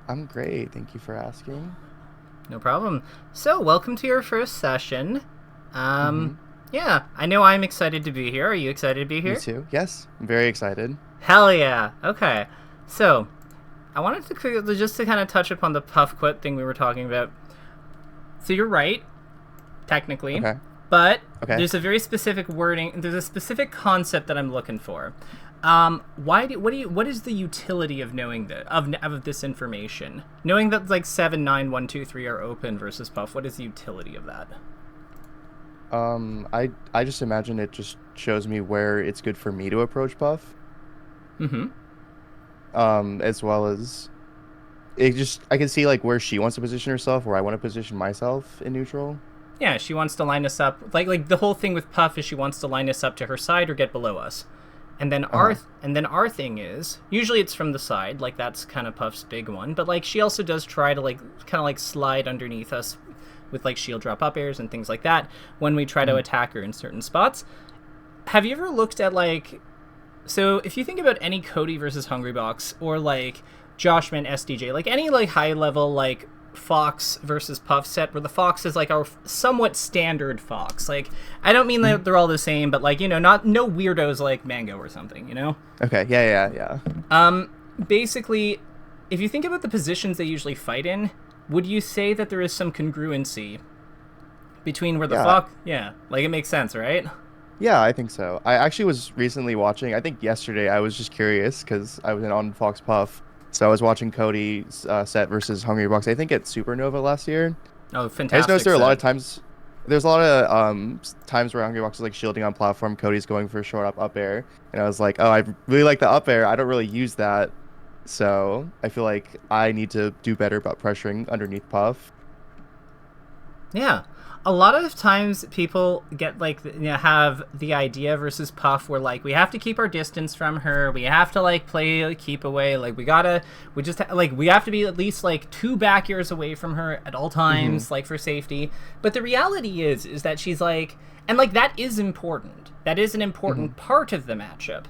I'm great. Thank you for asking. No problem. So, welcome to your first session. Mm-hmm. Um, yeah, I know I'm excited to be here. Are you excited to be Me here? too. Yes, I'm very excited. Hell yeah. Okay. So, I wanted to just to kind of touch upon the puff quit thing we were talking about. So, you're right, technically, Okay. but Okay. there's a very specific wording, there's a specific concept that I'm looking for. What is the utility of knowing that of this information? Knowing that like 7, 9, 1, 2, 3 are open versus puff, what is the utility of that? I just imagine it just shows me where it's good for me to approach Puff. Mm-hmm. As well as it just I can see like where she wants to position herself, where I want to position myself in neutral. Yeah, she wants to line us up. Like the whole thing with Puff is she wants to line us up to her side or get below us. Uh-huh. And then our thing is usually it's from the side, like that's kind of Puff's big one. But like she also does try to like kind of like slide underneath us with like shield drop up airs and things like that when we try to Mhm. attack her in certain spots. Have you ever looked at like so if you think about any Cody versus Hungrybox or like Joshman SDJ, like any like high level like Fox versus Puff set where the Fox is like our somewhat standard Fox. Like I don't mean that Mhm. they're all the same, but like, not no weirdos like Mango or something. Okay. Yeah, yeah, yeah. Basically, if you think about the positions they usually fight in, would you say that there is some congruency between where the Yeah. Fox, yeah, like it makes sense, right? Yeah, I think so. I actually was recently watching, I think yesterday, I was just curious because I was in on Fox Puff. So I was watching Cody's set versus Hungry Bucks, I think at Supernova last year. Oh, I just noticed fantastic there are a lot of set. times, there's a lot of times where Hungry Bucks is like shielding on platform, Cody's going for a short up air. And I was like, oh, I really like the up air. I don't really use that. So I feel like I need to do better about pressuring underneath Puff. Yeah. A lot of times people get like have the idea versus Puff where like we have to keep our distance from her. We have to like play like, keep away. Like we have to be at least like 2 back airs away from her at all Hmm. times like for safety. But the reality is that she's like and like that is important. That is an Hmm. important part of the matchup.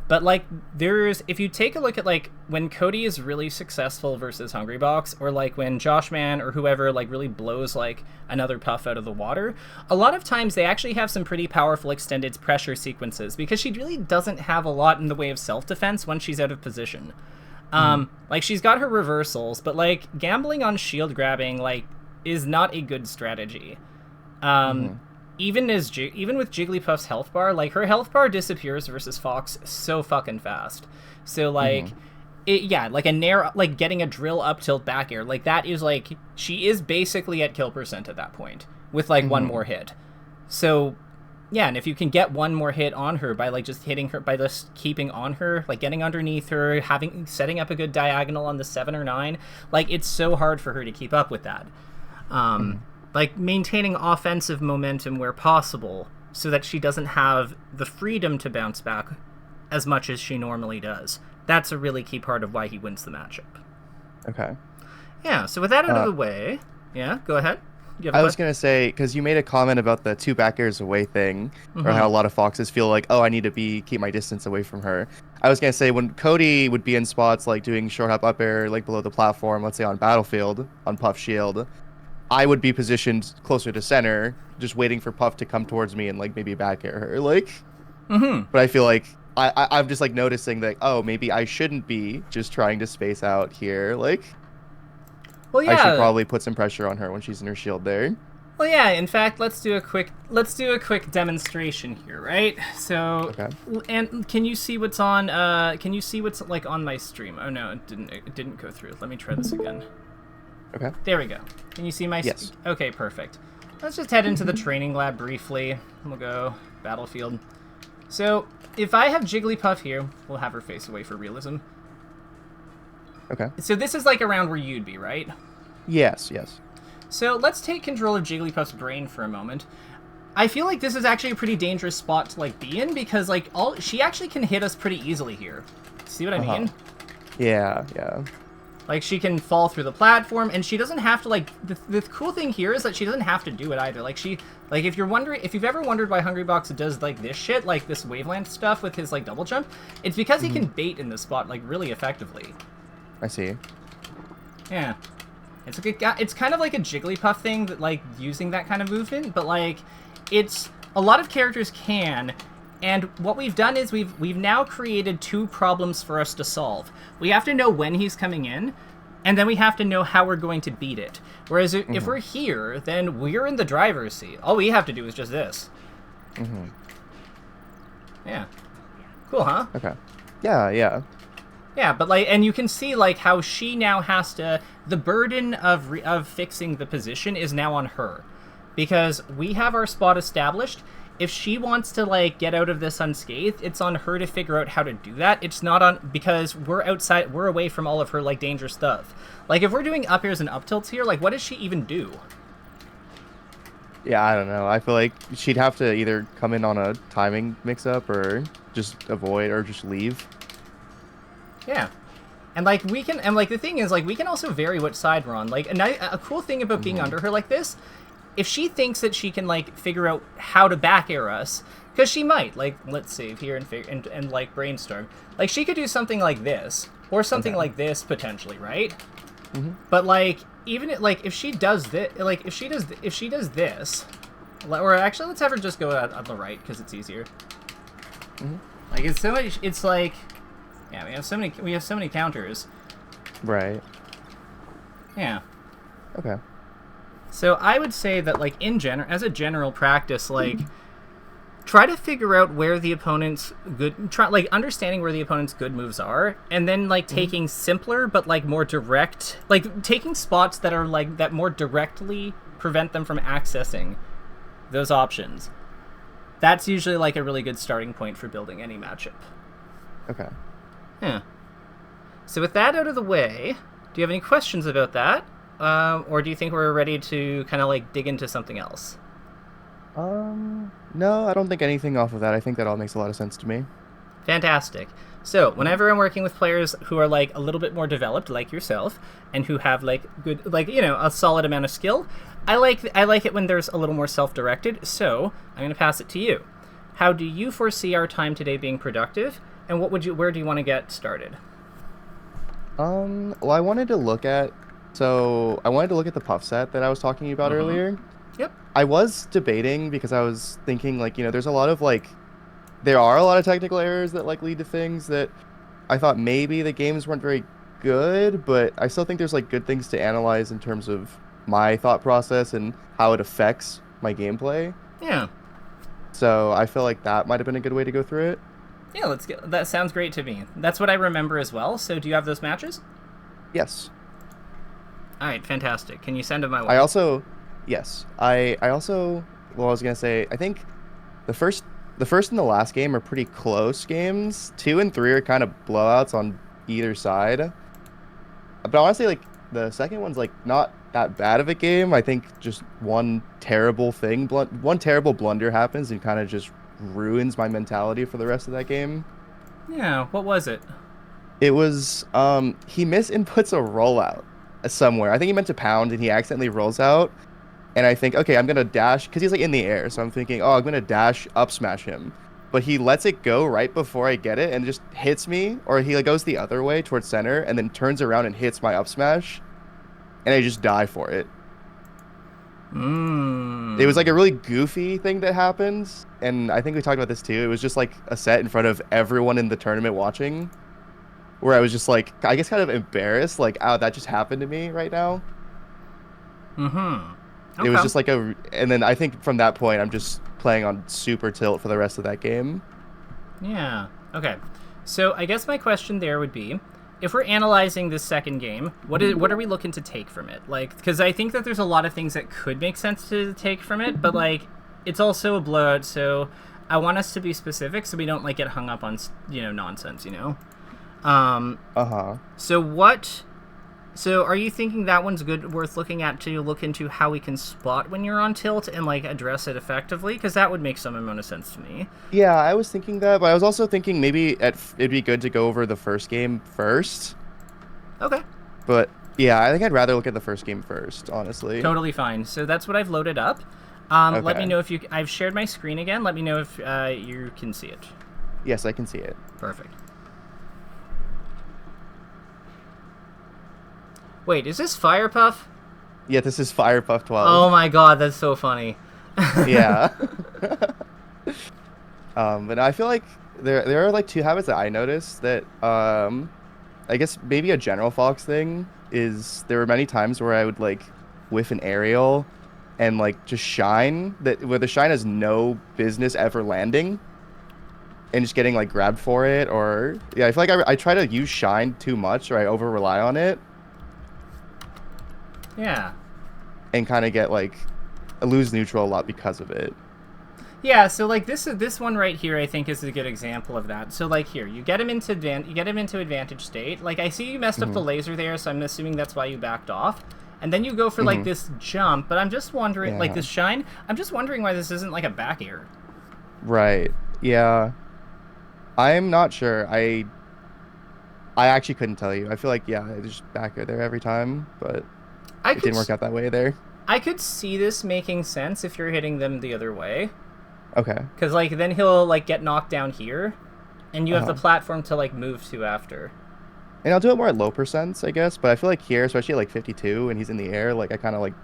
But like there's if you take a look at like when Cody is really successful versus Hungrybox, or like when Joshman or whoever like really blows like another Puff out of the water, a lot of times they actually have some pretty powerful extended pressure sequences because she really doesn't have a lot in the way of self-defense when she's out of position. Hmm. Like she's got her reversals, but like gambling on shield grabbing like is not a good strategy. Um, Hmm. even with Jigglypuff's health bar, like her health bar disappears versus Fox so fucking fast. So like, Hmm. yeah, like a nair, like getting a drill up tilt back air, like that is like she is basically at kill percent at that point with like one Hmm. more hit. So yeah, and if you can get one more hit on her by like just hitting her by just keeping on her, like getting underneath her, setting up a good diagonal on the 7 or 9, like it's so hard for her to keep up with that. Um, Hmm. like maintaining offensive momentum where possible so that she doesn't have the freedom to bounce back as much as she normally does. That's a really key part of why he wins the matchup. Okay. Yeah, so with that out of Uh, the way, yeah, go ahead. You have a I was question? gonna say because you made a comment about the 2 back airs away thing, or Mm-hmm. how a lot of foxes feel like, oh, I need to be keep my distance away from her. I was gonna say when Cody would be in spots like doing short hop up air like below the platform, let's say on Battlefield on Puff Shield, I would be positioned closer to center, just waiting for Puff to come towards me and like maybe back air her. Like, Mm-hmm. but I feel like I'm just like noticing that, oh, maybe I shouldn't be just trying to space out here. Like, Well, I should yeah. probably put some pressure on her when she's in her shield there. Well, yeah. In fact, let's do a quick demonstration here, right? So, Okay. and can you see what's on? Can you see what's like on my stream? Oh no, it didn't. It didn't go through. Let me try this again. Okay. There we go. Can you see my... Yes. Okay, perfect. Let's just head into the training lab briefly. We'll go Battlefield. So, if I have Jigglypuff here, we'll have her face away for realism. Okay. So this is like around where you'd be, right? Yes. Yes. So let's take control of Jigglypuff's brain for a moment. I feel like this is actually a pretty dangerous spot to like be in because like she actually can hit us pretty easily here. See what I Uh-huh. mean? Yeah. Yeah. Like, she can fall through the platform, and she doesn't have to, like... The cool thing here is that she doesn't have to do it either. Like, if you've ever wondered why Hungrybox does, like, this shit, like, this wavelength stuff with his, like, double jump, it's because he Hmm. can bait in this spot, like, really effectively. I see. Yeah. It's kind of like a Jigglypuff thing, that like using that kind of movement, but like it's a lot of characters can. And what we've done is we've now created 2 problems for us to solve. We have to know when he's coming in, and then we have to know how we're going to beat it. Whereas if we're here, then we're in the driver's seat. All we have to do is just this. Yeah. Cool, huh? Okay. Yeah, yeah. Yeah, but like, and you can see like how she now has to. The burden of fixing the position is now on her, because we have our spot established. If she wants to like get out of this unscathed, it's on her to figure out how to do that. It's not on, because we're outside, we're away from all of her like dangerous stuff. Like if we're doing up airs and up tilts here, like what does she even do? Yeah, I don't know. I feel like she'd have to either come in on a timing mix-up or just avoid or just leave. Yeah. And like we can, and like the thing is, like we can also vary what side we're on. Like a cool thing about being under her like this, if she thinks that she can like figure out how to back air us, because she might, like, let's save here and like brainstorm. Like she could do something like this or something like this potentially, right? But like even like if she does this, like if she does this, or actually let's have her just go on the right because it's easier. Like it's so much. It's like, yeah, we have so many counters. Right. Yeah. Okay. So I would say that, like, as a general practice, like, try to figure out where the opponent's understanding where the opponent's good moves are, and then, like, taking simpler but, like, more direct, like, taking spots that are, like, that more directly prevent them from accessing those options. That's usually, like, a really good starting point for building any matchup. Okay. Yeah. So with that out of the way, do you have any questions about that? Or do you think we're ready to kind of like dig into something else? No, I don't think anything off of that. I think that all makes a lot of sense to me. Fantastic. So whenever I'm working with players who are like a little bit more developed, like yourself, and who have like good, like, you know, a solid amount of skill, I like it when there's a little more self-directed. So I'm going to pass it to you. How do you foresee our time today being productive, and where do you want to get started? Well, I wanted to look at the puff set that I was talking about earlier. Yep. I was debating because I was thinking, like, you know, there are a lot of technical errors that like lead to things that I thought maybe the games weren't very good, but I still think there's like good things to analyze in terms of my thought process and how it affects my gameplay. Yeah. So I feel like that might have been a good way to go through it. Yeah, that sounds great to me. That's what I remember as well. So do you have those matches? Yes. All right, fantastic. Can you send them my way? I also well, I was gonna say, I think the first and the last game are pretty close games. 2 and 3 are kind of blowouts on either side. But honestly, like the second one's like not that bad of a game. I think just one terrible blunder happens and kind of just ruins my mentality for the rest of that game. Yeah, what was it? It was he misinputs a rollout somewhere. I think he meant to pound and he accidentally rolls out. And I think, okay, I'm going to dash, because he's like in the air. So I'm thinking, oh, I'm going to dash up smash him. But he lets it go right before I get it and just hits me. Or he like goes the other way towards center and then turns around and hits my up smash. And I just die for it. It was like a really goofy thing that happened. And I think we talked about this too. It was just like a set in front of everyone in the tournament watching. Where I was just like, I guess kind of embarrassed. Like, oh, that just happened to me right now. Okay. It was just like and then I think from that point, I'm just playing on super tilt for the rest of that game. Yeah. Okay. So I guess my question there would be, if we're analyzing this second game, what are we looking to take from it? Like, because I think that there's a lot of things that could make sense to take from it, but like, it's also a blowout, so I want us to be specific so we don't like get hung up on, you know, nonsense, you know? So are you thinking that one's worth looking at to look into how we can spot when you're on tilt and like address it effectively? Because that would make some amount of sense to me. Yeah, I was thinking that, but I was also thinking maybe it'd be good to go over the first game first. Okay. But yeah, I think I'd rather look at the first game first, honestly. Totally fine. So that's what I've loaded up. Okay. Let me know if I've shared my screen again. Let me know if you can see it. Yes, I can see it. Perfect. Wait, is this Fire Puff? Yeah, this is Fire Puff 12. Oh my god, that's so funny. Yeah. But I feel like there are like two habits that I noticed that I guess maybe a general Fox thing is there were many times where I would like whiff an aerial and like just shine that where the shine has no business ever landing and just getting like grabbed for it, or yeah, I feel like I try to use shine too much or I over rely on it Yeah. and kind of get like I lose neutral a lot because of it. Yeah, so like this one right here, I think is a good example of that. So like here, you get him into advantage state. Like I see you messed up the laser there, so I'm assuming that's why you backed off. And then you go for like this jump, but I'm just wondering, like this shine. I'm just wondering why this isn't like a back air. Right. Yeah. I'm not sure. I actually couldn't tell you. I feel like yeah, I just back air there every time, but it didn't work out that way there. I could see this making sense if you're hitting them the other way. Okay. Because, like, then he'll, like, get knocked down here, and you have the platform to, like, move to after. And I'll do it more at low percents, I guess, but I feel like here, especially at, like, 52, and he's in the air, like, I kind of, like,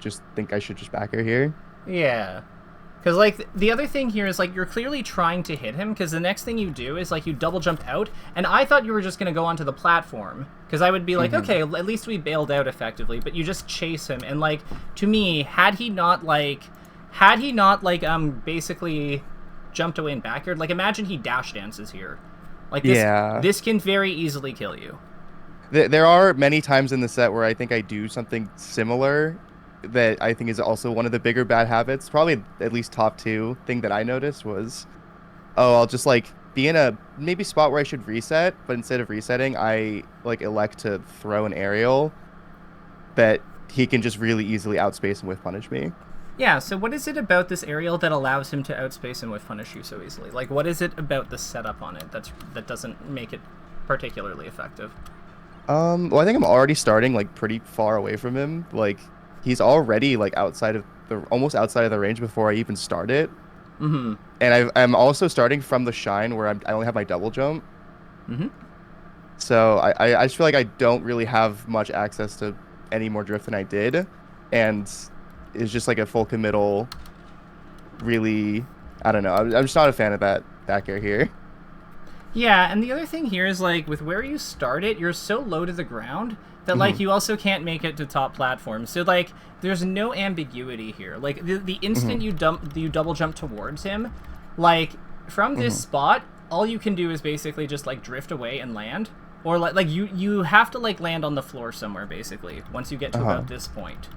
just think I should just back air here. Yeah. Because, like, the other thing here is, like, you're clearly trying to hit him, because the next thing you do is, like, you double jump out, and I thought you were just going to go onto the platform, because I would be like, okay, at least we bailed out effectively, but you just chase him, and, like, to me, had he not, basically jumped away and back aired, like, imagine he dash dances here. Like, this can very easily kill you. There are many times in the set where I think I do something similar that I think is also one of the bigger bad habits. Probably at least top two thing that I noticed was, I'll just, like, be in a maybe spot where I should reset, but instead of resetting, I, like, elect to throw an aerial that he can just really easily outspace and whiff punish me. Yeah, so what is it about this aerial that allows him to outspace and whiff punish you so easily? Like, what is it about the setup on it that doesn't make it particularly effective? Well, I think I'm already starting, like, pretty far away from him. Like, he's already, like, almost outside of the range before I even start it. Mm-hmm. And I'm also starting from the shine where I only have my double jump. Mm-hmm. So I just feel like I don't really have much access to any more drift than I did. And it's just like a full committal, really, I don't know. I'm just not a fan of that back air here. Yeah, and the other thing here is, like, with where you start it, you're so low to the ground that, like, you also can't make it to top platform. So, like, there's no ambiguity here. Like, the instant you double jump towards him, like, from this spot, all you can do is basically just, like, drift away and land. Or, like you have to, like, land on the floor somewhere, basically, once you get to about this point.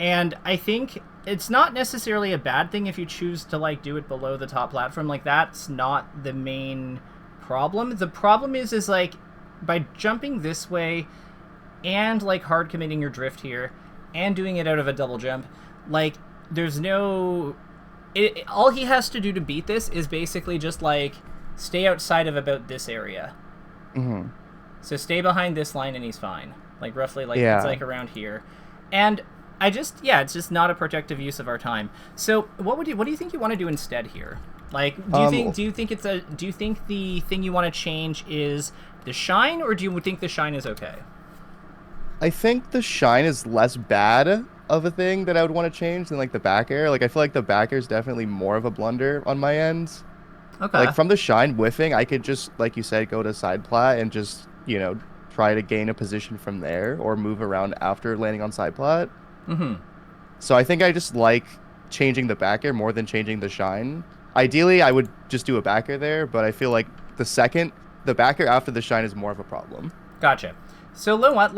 And I think it's not necessarily a bad thing if you choose to, like, do it below the top platform. Like, that's not the main problem. The problem is like, by jumping this way and, like, hard committing your drift here and doing it out of a double jump, like, there's no... all he has to do to beat this is basically just, like, stay outside of about this area. So stay behind this line and he's fine. Like, roughly, like, it's, like, around here. And... it's just not a productive use of our time. So, what do you think you want to do instead here? Like, do you think the thing you want to change is the shine, or do you think the shine is okay? I think the shine is less bad of a thing that I would want to change than, like, the back air. Like, I feel like the back air is definitely more of a blunder on my end. Okay. Like, from the shine whiffing, I could just, like you said, go to side plat and just, you know, try to gain a position from there or move around after landing on side plat. So I think I just like changing the back air more than changing the shine. Ideally, I would just do a back air there, but I feel like the back air after the shine is more of a problem. Gotcha. So, you know what?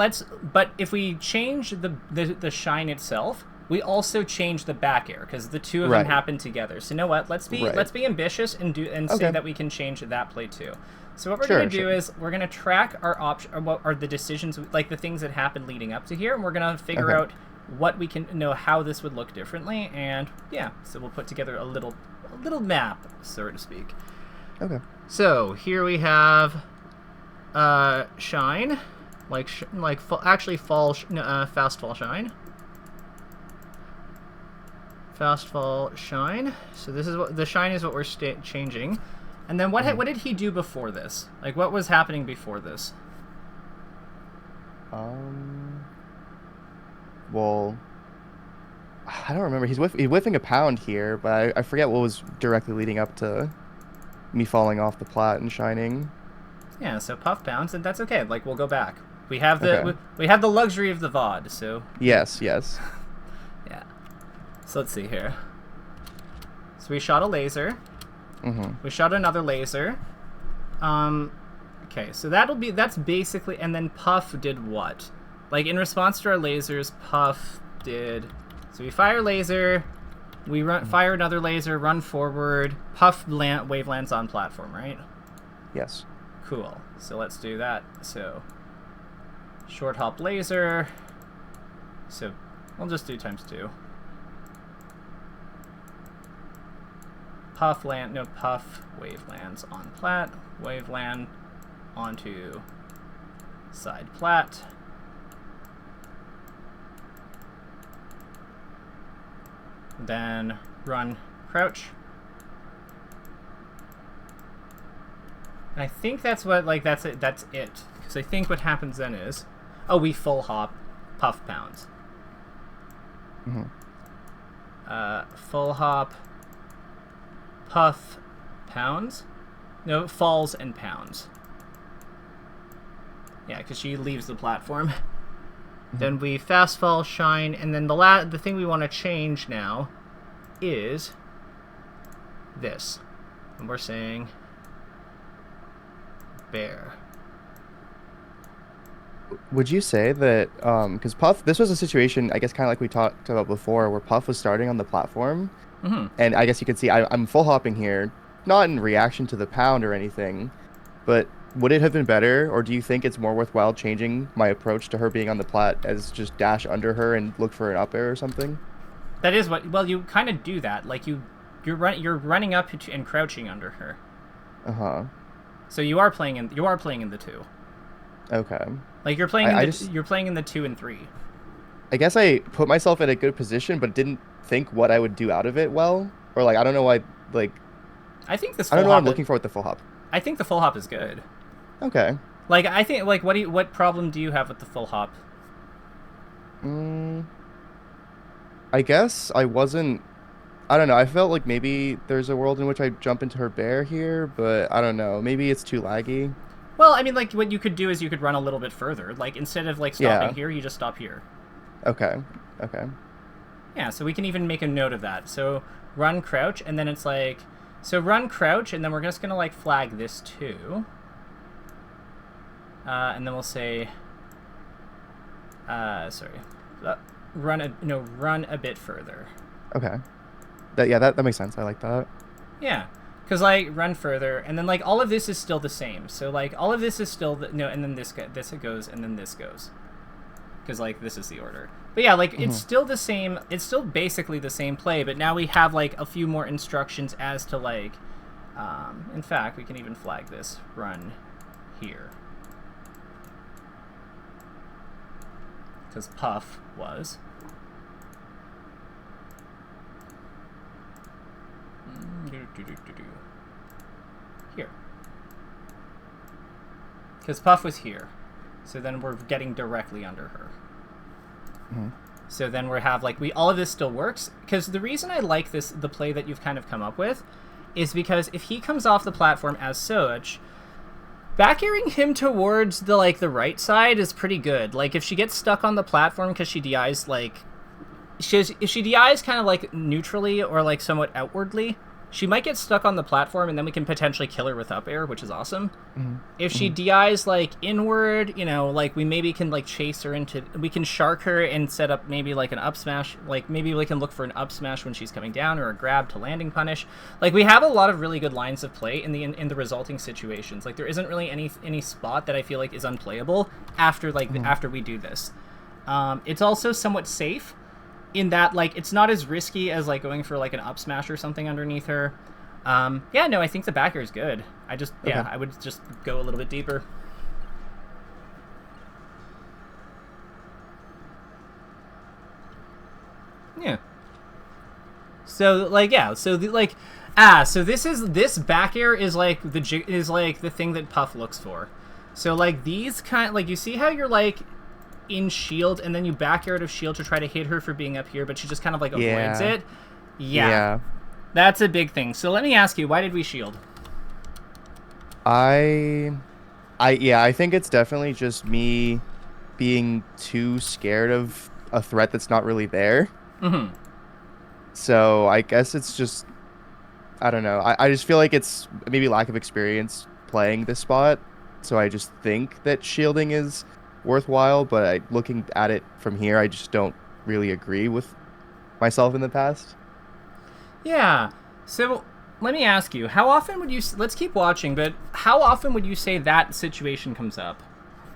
But if we change the shine itself, we also change the back air because the two of them happen together. So, you know what? Let's be ambitious and say that we can change that play too. So what we're going to do is we're going to track our what are the decisions, like the things that happen leading up to here, and we're going to figure out what we can know how this would look differently, and yeah, so we'll put together a little map, so to speak. Okay. So here we have shine, fast fall shine, fast fall shine. So this is what the shine is, what we're changing, and then what did he do before this? Like, what was happening before this? Um. Well, I don't remember. He's whiffing a pound here, but I forget what was directly leading up to me falling off the plat and shining. Yeah, so puff pounds, and that's okay. Like, we'll go back. We have the Okay. we have the luxury of the VOD, so Yes, yes. yeah. So let's see here. So we shot a laser. Mm-hmm. We shot another laser. Okay, so that's basically, and then Puff did what? Like, in response to our lasers, Puff did. So we fire laser. We fire another laser. Run forward. Puff wave lands on platform, right? Yes. Cool. So let's do that. So short hop laser. So we'll just do ×2. Puff land, no, Puff wave lands on plat. Wave land onto side plat. Then run crouch. And I think that's what, like, that's it. That's it. Because I think what happens then is, oh, we full hop, puff pounds. Mm-hmm. Full hop, puff pounds. No, falls and pounds. Yeah, because she leaves the platform. Mm-hmm. Then we fast fall, shine, and then the thing we want to change now is this. And we're saying bear. Would you say that, because Puff, this was a situation, I guess, kind of like we talked about before, where Puff was starting on the platform, Mm-hmm. and I guess you can see I'm full hopping here, not in reaction to the pound or anything, but would it have been better, or do you think it's more worthwhile changing my approach to her being on the plat as just dash under her and look for an up air or something? That is what. Well, you kind of do that. Like you're running up and crouching under her. Uh huh. So you are playing in the 2. Okay. Like you're playing you're playing in the 2 and 3. I guess I put myself in a good position, but didn't think what I would do out of it well, or like I don't know why. Like I think this. I don't know what I'm looking for with the full hop. I think the full hop is good. Okay. Like I think like what problem do you have with the full hop? I guess I wasn't. I don't know. I felt like maybe there's a world in which I jump into her bear here, but I don't know. Maybe it's too laggy. Well, I mean, like what you could do is you could run a little bit further. Like instead of like stopping here, you just stop here. Okay. Okay. Yeah. So we can even make a note of that. So run crouch, and then it's like, so run crouch, and then we're just gonna like flag this too. And then we'll say, sorry, run a bit further. Okay. That makes sense. I like that. Yeah, because like run further, and then like all of this is still the same. So like all of this is still and then this goes, and then this goes, because like this is the order. But yeah, like it's still the same. It's still basically the same play, but now we have like a few more instructions as to like. In fact, we can even flag this run here. Because Puff was. Here. Because Puff was here. So then we're getting directly under her. Mm-hmm. So then we have like, all of this still works. Because the reason I like the play that you've kind of come up with, is because if he comes off the platform as such, back airing him towards the right side is pretty good. Like if she gets stuck on the platform because she DIs like, if she DIs kind of like neutrally or like somewhat outwardly, she might get stuck on the platform, and then we can potentially kill her with up air, which is awesome. Mm-hmm. If she DIs like inward, like we maybe can like chase her we can shark her and set up maybe like an up smash. Like maybe we can look for an up smash when she's coming down, or a grab to landing punish. Like we have a lot of really good lines of play in the resulting situations. Like there isn't really any spot that I feel like is unplayable after after we do this. It's also somewhat safe, in that like it's not as risky as like going for like an up smash or something underneath her. Yeah, no, I think the backer is good. I would just go a little bit deeper. Yeah. So like so this back air is like the thing that Puff looks for. So like these you see how you're like in shield, and then you back air out of shield to try to hit her for being up here, but she just kind of like avoids it. Yeah. That's a big thing. So let me ask you, why did we shield? I think it's definitely just me being too scared of a threat that's not really there. Mm-hmm. So I guess it's just, I don't know. I just feel like it's maybe lack of experience playing this spot. So I just think that shielding is worthwhile, but looking at it from here, I just don't really agree with myself in the past. Yeah. So let me ask you, how often would you, let's keep watching, but how often would you say that situation comes up?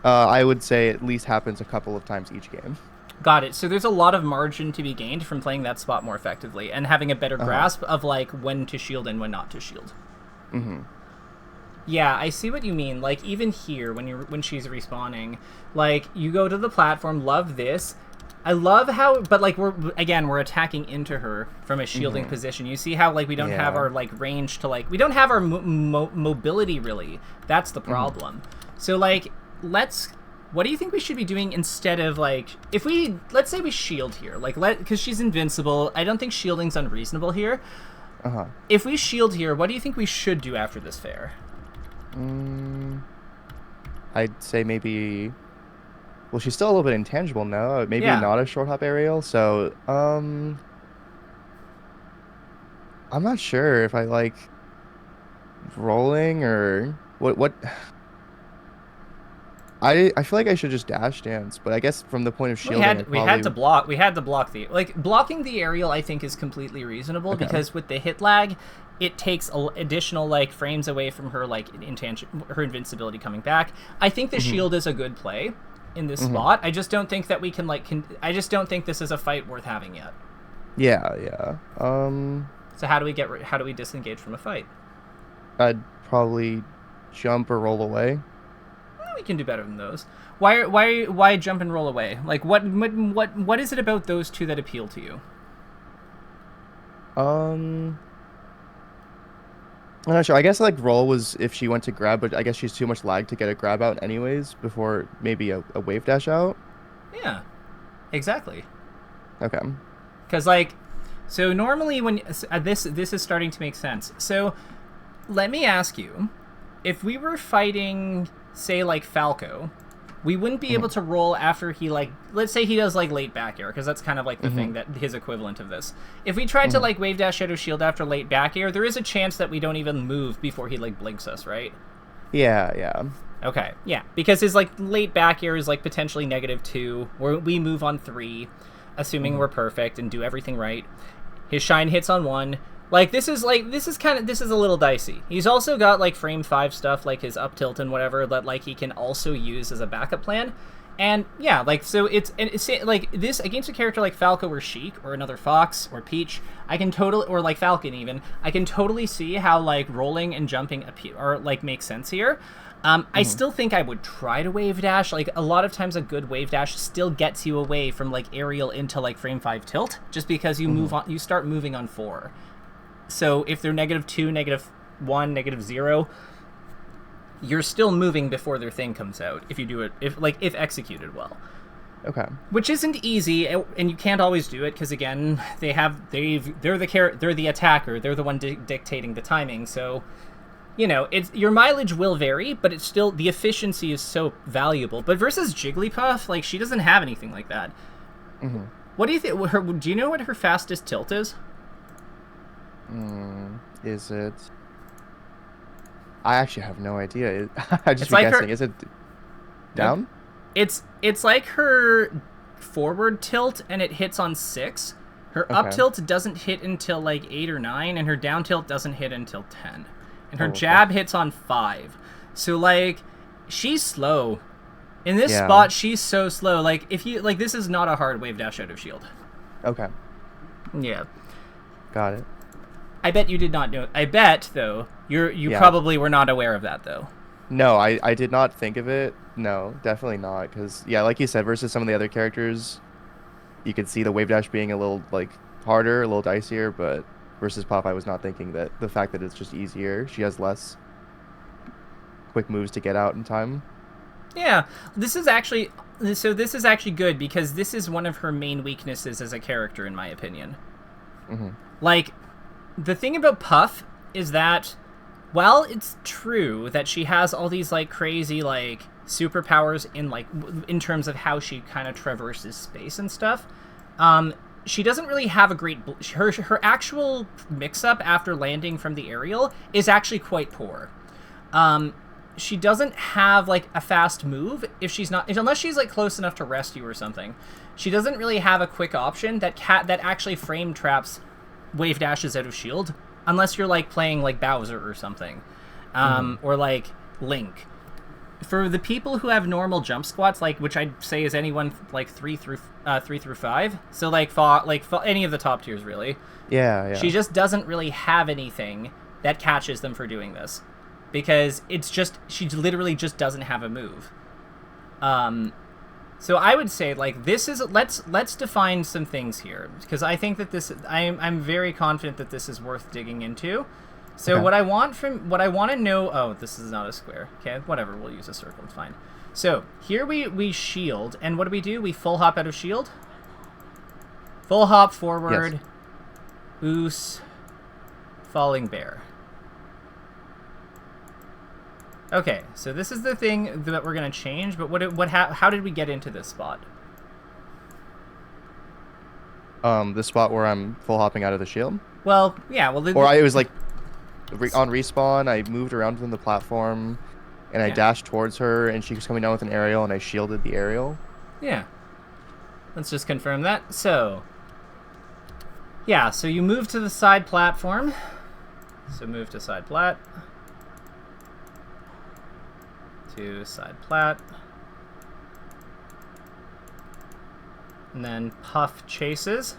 I would say at least happens a couple of times each game. Got it. So there's a lot of margin to be gained from playing that spot more effectively and having a better grasp of like when to shield and when not to shield. Mm-hmm. Yeah, I see what you mean. Like even here when she's respawning, like you go to the platform, love this. I love how, but like we're attacking into her from a shielding position. You see how like we don't have our like range to like, we don't have our mobility really. That's the problem. So like what do you think we should be doing instead of like, if we, let's say we shield here, like because she's invincible. I don't think shielding's unreasonable here. If we shield here, what do you think we should do after this fair? I'd say maybe, well, she's still a little bit intangible now. Maybe not a short hop aerial. So, I'm not sure if I like rolling or what. I feel like I should just dash dance, but I guess from the point of shielding, we had to block the, like, blocking the aerial I think is completely reasonable because with the hit lag, it takes additional like frames away from her like her invincibility coming back. I think the shield is a good play in this spot. I just don't think that we can like I just don't think this is a fight worth having yet. Yeah. So how do we disengage from a fight? I'd probably jump or roll away. We can do better than those. Why jump and roll away? Like what is it about those two that appeal to you? I'm not sure. I guess like roll was if she went to grab, but I guess she's too much lag to get a grab out anyways before maybe a wave dash out. Yeah, exactly. Okay. Because like, so normally when this is starting to make sense. So let me ask you, if we were fighting, say like Falco, we wouldn't be able to roll after he like, let's say he does like late back air, because that's kind of like the thing that his equivalent of this. If we tried to like wave dash out of shield after late back air, there is a chance that we don't even move before he like blinks us, right? Yeah. Okay, yeah, because his like late back air is like potentially -2, where we move on 3, assuming we're perfect and do everything right. His shine hits on 1. Like, this is a little dicey. He's also got, like, frame 5 stuff, like his up tilt and whatever, that, like, he can also use as a backup plan. And, yeah, like, so it's like, this, against a character like Falco or Sheik, or another Fox, or Peach, I can totally, or, like, Falcon even, I can totally see how, like, rolling and jumping make sense here. I still think I would try to wave dash. Like, a lot of times a good wave dash still gets you away from, like, aerial into, like, frame 5 tilt, just because you move on, you start moving on 4. So if they're -2, -1, -0, you're still moving before their thing comes out if you do it, if executed well. Okay. Which isn't easy, and you can't always do it because again, they're the attacker, they're the one dictating the timing. So, you know, your mileage will vary, but it's still, the efficiency is so valuable. But versus Jigglypuff, like, she doesn't have anything like that. What do you think? Do you know what her fastest tilt is? Is it? I actually have no idea. I just be guessing. Is it down? It's like her forward tilt, and it hits on 6. Her up tilt doesn't hit until like 8 or 9, and her down tilt doesn't hit until 10. And her jab hits on 5. So like, she's slow. In this spot, she's so slow. Like, if you like, this is not a hard wave dash out of shield. Okay. Yeah. Got it. I bet you did not know. I bet though, you probably were not aware of that though. No, I did not think of it. No, definitely not. Because yeah, like you said, versus some of the other characters, you could see the wave dash being a little like harder, a little dicier. But versus Pop, I was not thinking that the fact that it's just easier. She has less quick moves to get out in time. Yeah, this is actually good because this is one of her main weaknesses as a character, in my opinion. Mm-hmm. Like, the thing about Puff is that while it's true that she has all these like crazy like superpowers in terms of how she kind of traverses space and stuff, she doesn't really have a great her actual mix-up after landing from the aerial is actually quite poor. She doesn't have like a fast move unless she's like close enough to rescue or something. She doesn't really have a quick option that actually frame traps wave dashes out of shield, unless you're like playing like Bowser or something, or like Link. For the people who have normal jump squats, like which I'd say is anyone like 3 through 5, so like any of the top tiers really. Yeah. She just doesn't really have anything that catches them for doing this, because she literally just doesn't have a move. So I would say like this is let's define some things here, because I think that I'm very confident that this is worth digging into. So okay. What I want to know, oh, this is not a square. Okay, whatever, we'll use a circle, it's fine. So here we shield, and what do? We full hop out of shield? Full hop forward, yes. Oos, falling bear. Okay, so this is the thing that we're going to change, but how did we get into this spot? The spot where I'm full hopping out of the shield? Well, yeah, well... It was like, on respawn, I moved around from the platform, and I dashed towards her, and she was coming down with an aerial, and I shielded the aerial. Yeah. Let's just confirm that. So, yeah, so you move to the side platform. So move to side plat. To side plat. And then Puff chases.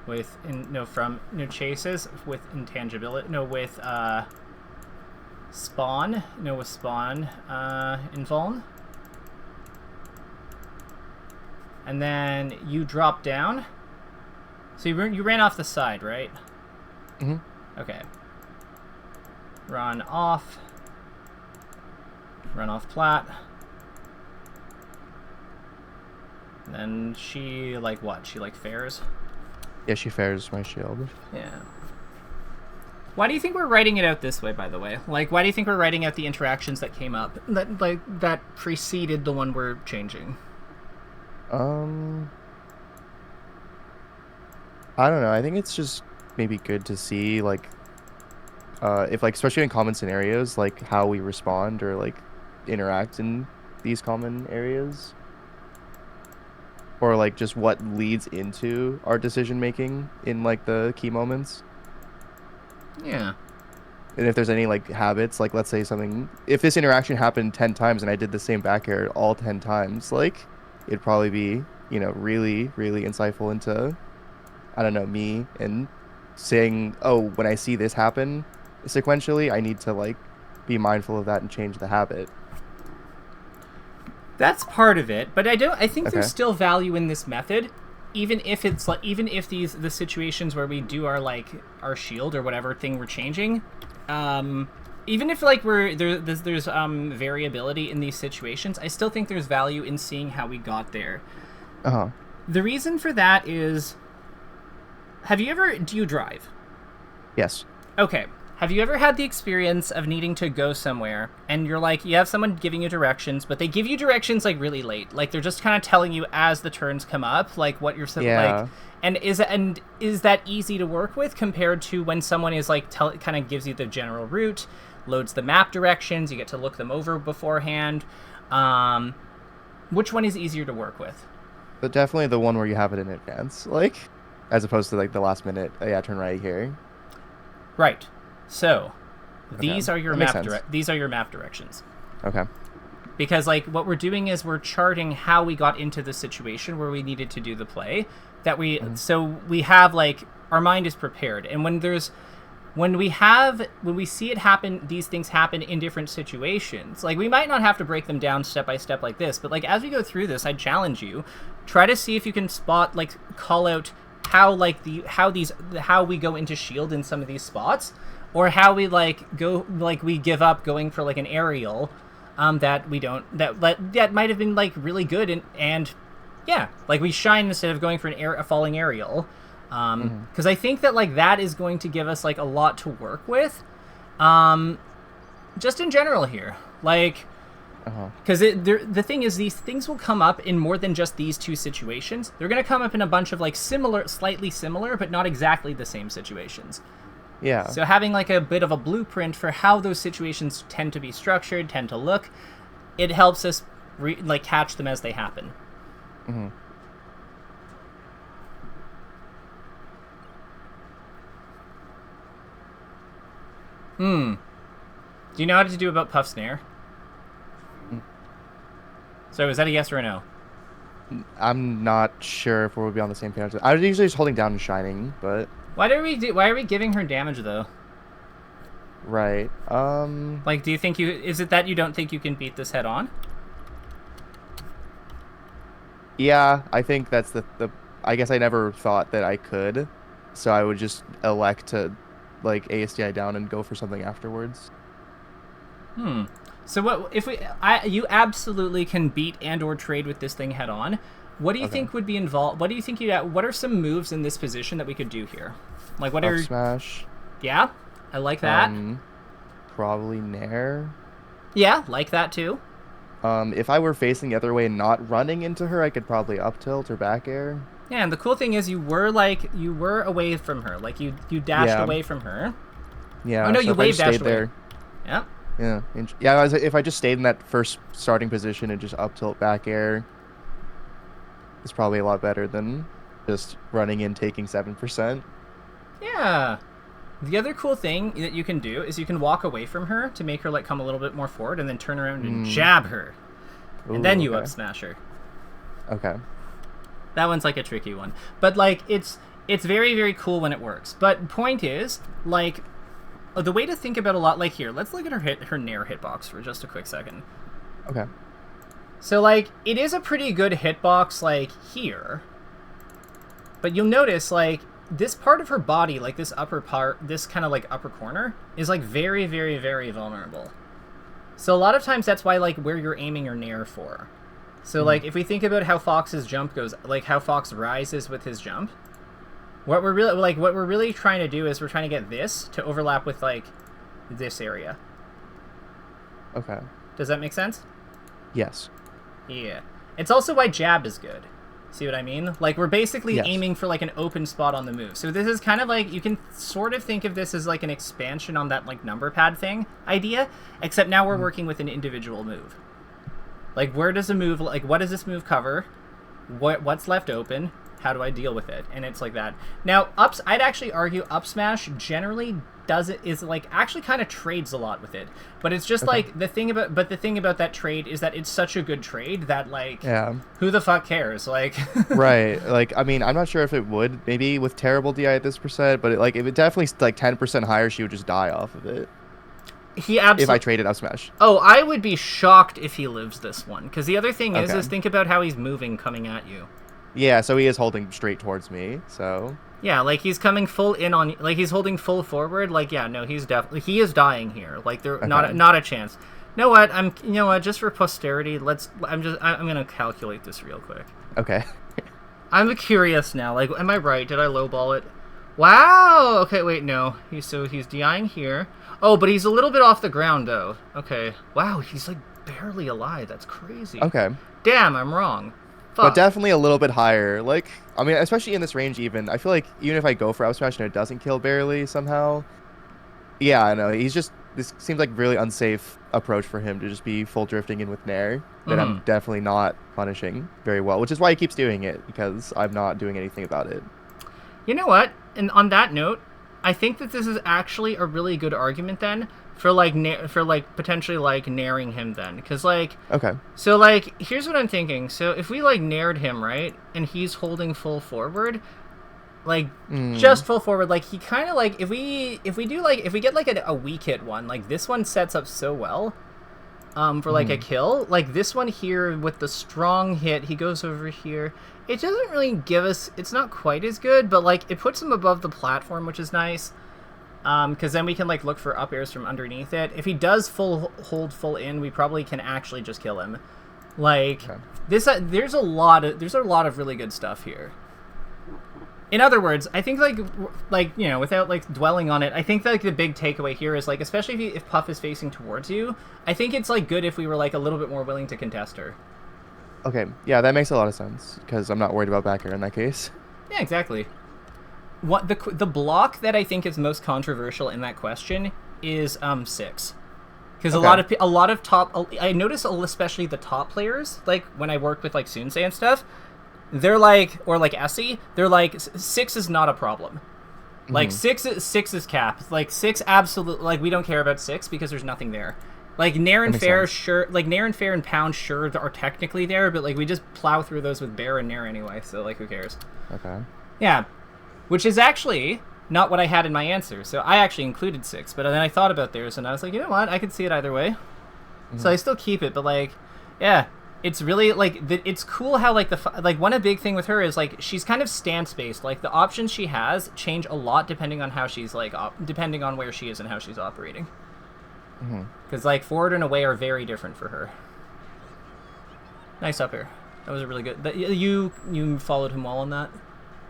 With chases with intangibility. No, with spawn. No, with spawn invuln. And then you drop down. So you ran off the side, right? Mm-hmm. Okay. Run off plat. And then she like what? She like fares? Yeah, she fares my shield. Yeah. Why do you think we're writing it out this way, by the way? Like, why do you think we're writing out the interactions that came up that preceded the one we're changing? I don't know. I think it's just maybe good to see like if like especially in common scenarios, like how we respond or like interact in these common areas, or like just what leads into our decision making in like the key moments. Yeah. And if there's any like habits, like let's say if this interaction happened 10 times and I did the same back air all 10 times, like it'd probably be, really, really insightful into, I don't know, me, and saying, oh, when I see this happen sequentially, I need to like be mindful of that and change the habit. That's part of it, but I think there's still value in this method, even if the situations where we do our shield or whatever thing we're changing, even if like there's variability in these situations, I still think there's value in seeing how we got there. The reason for that is, do you drive? Yes. Okay. Have you ever had the experience of needing to go somewhere and you're like, you have someone giving you directions, but they give you directions like really late, like they're just kind of telling you as the turns come up, like what you're like, and is that easy to work with compared to when someone is like kind of gives you the general route, loads the map directions, you get to look them over beforehand. Which one is easier to work with? But definitely the one where you have it in advance, like as opposed to like the last minute. Turn right here. Right. So, these are your map directions. Okay. Because like what we're doing is we're charting how we got into the situation where we needed to do the play. So we have like our mind is prepared, and when we see it happen, these things happen in different situations. Like we might not have to break them down step by step like this, but like as we go through this, I challenge you, try to see if you can call out how we go into shield in some of these spots. or how we like go like we give up going for like an aerial that we don't that might have been like really good and yeah, like we shine instead of going for a falling aerial. Because I think that like that is going to give us like a lot to work with, just in general here. Like, because the thing is, these things will come up in more than just these two situations. They're going to come up in a bunch of like slightly similar, but not exactly the same situations. Yeah. So having like a bit of a blueprint for how those situations tend to be structured, tend to look, it helps us like catch them as they happen. Do you know how to do about Puff Snare? So is that a yes or a no? I'm not sure if we'll be on the same page. I was usually just holding down and shining, but Why are we giving her damage though? right. Like, do you think is it that you don't think you can beat this head on? Yeah, I think that's the I guess I never thought that I could, so I would just elect to like ASDI down and go for something afterwards. So what if you absolutely can beat and or trade with this thing head on? What do you think would be involved? What do you think what are some moves in this position that we could do here? Like what Up are smash? Yeah, I like that. Probably nair. Yeah, like that too. If I were facing the other way and not running into her, I could probably up tilt or back air. Yeah, and the cool thing is you were away from her. Like you dashed away from her. Yeah. Oh no, so you wave dashed away. there. Yeah. Yeah. Yeah. If I just stayed in that first starting position and just up tilt back air, it's probably a lot better than just running in taking 7%. Yeah. The other cool thing that you can do is you can walk away from her to make her like come a little bit more forward, and then turn around and jab her, and then you up smash her. Okay. That one's like a tricky one, but like it's very very cool when it works. But point is like the way to think about a lot like here. Let's look at her nair hitbox for just a quick second. Okay. So like it is a pretty good hitbox like here, but you'll notice like this part of her body, like this upper part, this kind of like upper corner, is like very, very, very vulnerable. So a lot of times that's why like where you're aiming your nair for. So like if we think about how Fox's jump goes, like how Fox rises with his jump, what we're really trying to do is we're trying to get this to overlap with like this area. Okay. Does that make sense? Yes. Yeah. It's also why jab is good. See what I mean? Like, we're basically aiming for, like, an open spot on the move. So this is kind of like, you can sort of think of this as, like, an expansion on that, like, number pad thing idea, except now we're working with an individual move. Like, where does a move, like, what does this move cover? What's left open? How do I deal with it? And it's like that. Now, I'd actually argue up smash generally actually kind of trades a lot with it, but it's just like the thing about that trade is that it's such a good trade that like who the fuck cares, like right, like I mean I'm not sure if it would maybe with terrible DI at this percent, but if it definitely like 10% higher she would just die off of it. If I traded up smash. Oh, I would be shocked if he lives this one, because the other thing is think about how he's moving coming at you. Yeah, so he is holding straight towards me, so yeah, like he's coming full in on, like he's holding full forward. Like yeah, no, he is dying here. Like there, not a chance. You know what? Just for posterity, I'm gonna calculate this real quick. Okay. I'm curious now. Like, am I right? Did I lowball it? Wow. Okay, wait, no. He's dying here. Oh, but he's a little bit off the ground though. Okay. Wow, he's like barely alive. That's crazy. Okay. Damn, I'm wrong. Fuck. But definitely a little bit higher. Like, I mean, especially in this range even, I feel like even if I go for up smash and it doesn't kill barely somehow, yeah, I know. This seems like really unsafe approach for him to just be full drifting in with nair that I'm definitely not punishing very well, which is why he keeps doing it, because I'm not doing anything about it. You know what? And on that note, I think that this is actually a really good argument then for potentially like nairing him then, because like so like here's what I'm thinking. So if we like naired him, right, and he's holding full forward, like just full forward, like he kind of like if we get like a weak hit one, like this one sets up so well for like a kill, like this one here with the strong hit, he goes over here. It doesn't really give us, it's not quite as good, but like it puts him above the platform, which is nice. Because then we can like look for up airs from underneath it. If he does hold full in, we probably can actually just kill him. Like this, there's a lot of really good stuff here. In other words, I think like you know, without like dwelling on it, I think that, like the big takeaway here is like, especially if Puff is facing towards you, I think it's like good if we were like a little bit more willing to contest her. Okay, yeah, that makes a lot of sense because I'm not worried about back air in that case. Yeah, exactly. What the block that I think is most controversial in that question is 6. Because a lot of top, I notice especially the top players, like when I work with like Sunsei and stuff, they're like, or like Essie, they're like 6 is not a problem. Like 6 is cap. Like 6 absolutely, like we don't care about 6 because there's nothing there. Like Nair and Fair, sure, like Nair and Fair and Pound sure are technically there, but like we just plow through those with Bear and Nair anyway, so like who cares? Okay. Yeah. Which is actually not what I had in my answer. So I actually included 6, but then I thought about theirs, and I was like, you know what? I could see it either way. So I still keep it, but like, yeah, it's really like it's cool how like one big thing with her is like she's kind of stance based. Like the options she has change a lot depending on how she's like depending on where she is and how she's operating. Because like forward and away are very different for her. Nice up air. That was a really good. You followed him well on that.